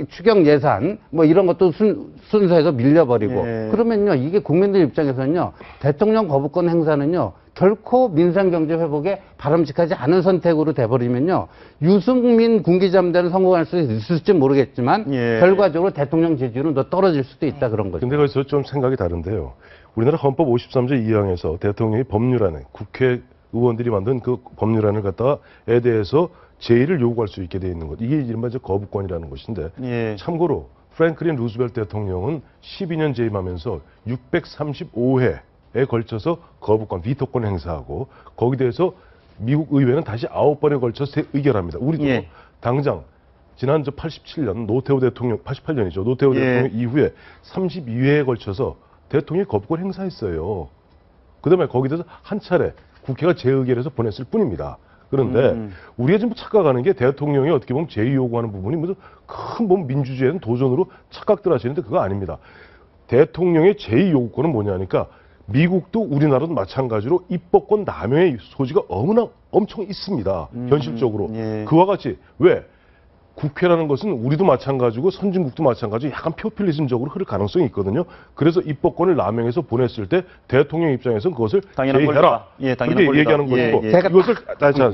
추경 예산 뭐 이런 것도 순서에서 밀려버리고 그러면요 이게 국민들 입장에서는요 대통령 거부권 행사는요 결코 민생 경제 회복에 바람직하지 않은 선택으로 돼버리면요 유승민 군기잡대는 성공할 수 있을지 모르겠지만 결과적으로 대통령 지지율은 더 떨어질 수도 있다 그런 거죠. 근데 거기서 좀 생각이 다른데요. 우리나라 헌법 53조 2항에서 대통령이 법률안에 국회 의원들이 만든 그 법률안을 갖다가에 대해서 제의를 요구할 수 있게 돼 있는 것. 이게 이른바 거부권이라는 것인데 참고로 프랭클린 루즈벨트 대통령은 12년 재임하면서 635회에 걸쳐서 거부권, 비토권 행사하고 거기에 대해서 미국 의회는 다시 9번에 걸쳐서 의결합니다. 우리도 당장 지난 87년 노태우 대통령, 88년이죠. 노태우 대통령 이후에 32회에 걸쳐서 대통령이 거부권 행사했어요. 그다음에 거기에 대해서 한 차례 국회가 재의결해서 보냈을 뿐입니다. 그런데 우리가 지금 착각하는 게 대통령이 어떻게 보면 제의 요구하는 부분이 무슨 큰 민주주의에는 도전으로 착각들 하시는데 그거 아닙니다. 대통령의 제의 요구권은 뭐냐니까 미국도 우리나라도 마찬가지로 입법권 남용의 소지가 엄청 있습니다. 현실적으로. 그와 같이 왜? 국회라는 것은 우리도 마찬가지고 선진국도 마찬가지고 약간 표퓰리즘적으로 흐를 가능성이 있거든요. 그래서 입법권을 남용해서 보냈을 때 대통령 입장에서는 그것을 제의해라. 그렇게 얘기하는 것이고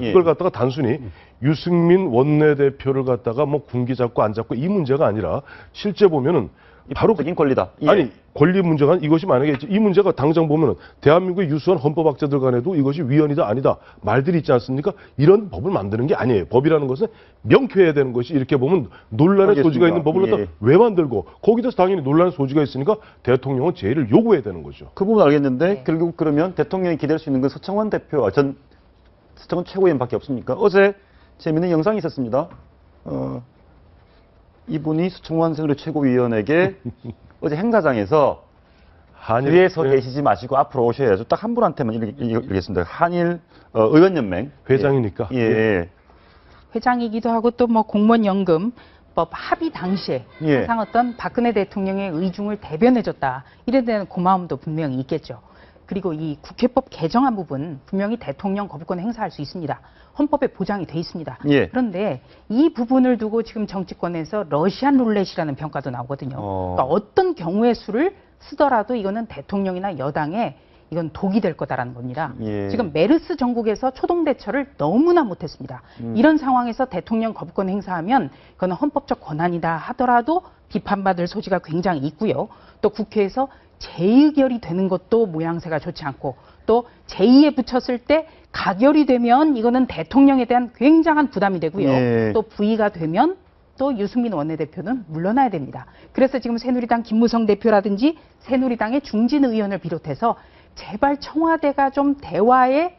이걸 갖다가 단순히 유승민 원내대표를 갖다가 뭐 군기 잡고 안 잡고 이 문제가 아니라 실제 보면은 바로 권리다. 아니 권리 문제가 이것이 만약에 이 문제가 당장 보면은 대한민국의 유수한 헌법학자들 간에도 이것이 위헌이다 아니다 말들이 있지 않습니까? 이런 법을 만드는 게 아니에요. 법이라는 것은 명쾌해야 되는 것이 이렇게 보면 논란의 소지가 있는 법을 갖다 왜 만들고 거기에 대해서 당연히 논란의 소지가 있으니까 대통령은 제의를 요구해야 되는 거죠. 그 부분 알겠는데 결국 그러면 대통령이 기대할 수 있는 건 서청원 대표, 서청원 최고위원밖에 없습니까? 어제 재미있는 영상이 있었습니다. 이분이 서청원 새누리 최고위원에게 어제 행사장에서 뒤에 서 계시지 마시고 앞으로 오셔야죠. 딱 한 분한테만 읽겠습니다. 한일 의원연맹 회장이니까. 회장이기도 하고 또 뭐 공무원연금법 합의 당시에 항상 어떤 박근혜 대통령의 의중을 대변해줬다. 이에 대한 고마움도 분명히 있겠죠. 그리고 이 국회법 개정안 부분 분명히 대통령 거부권 행사할 수 있습니다. 헌법에 보장이 돼 있습니다. 그런데 이 부분을 두고 지금 정치권에서 러시안 룰렛이라는 평가도 나오거든요. 그러니까 어떤 경우의 수를 쓰더라도 이거는 대통령이나 여당에 이건 독이 될 거다라는 겁니다. 지금 메르스 전국에서 초동 대처를 너무나 못했습니다. 이런 상황에서 대통령 거부권 행사하면 이거는 헌법적 권한이다 하더라도 비판받을 소지가 굉장히 있고요. 또 국회에서 재의결이 되는 것도 모양새가 좋지 않고 또 제2에 붙였을 때 가결이 되면 이거는 대통령에 대한 굉장한 부담이 되고요. 예. 또 부의가 되면 또 유승민 원내대표는 물러나야 됩니다. 그래서 지금 새누리당 김무성 대표라든지 새누리당의 중진 의원을 비롯해서 제발 청와대가 좀 대화에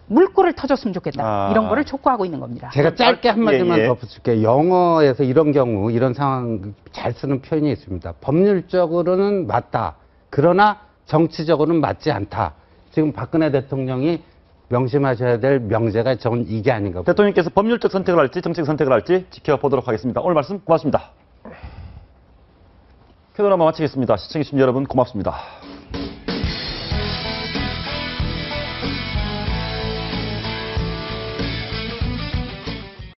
물꼬를 터줬으면 좋겠다. 이런 거를 촉구하고 있는 겁니다. 제가 짧게 한마디만 덧붙일게요. 영어에서 이런 경우, 이런 상황 잘 쓰는 표현이 있습니다. 법률적으로는 맞다. 그러나 정치적으로는 맞지 않다. 지금 박근혜 대통령이 명심하셔야 될 명제가 전 이게 아닌가. 대통령께서 법률적 선택을 할지 정책 선택을 할지 지켜보도록 하겠습니다. 오늘 말씀 고맙습니다. 캐노라마 마치겠습니다. 시청해주신 여러분 고맙습니다.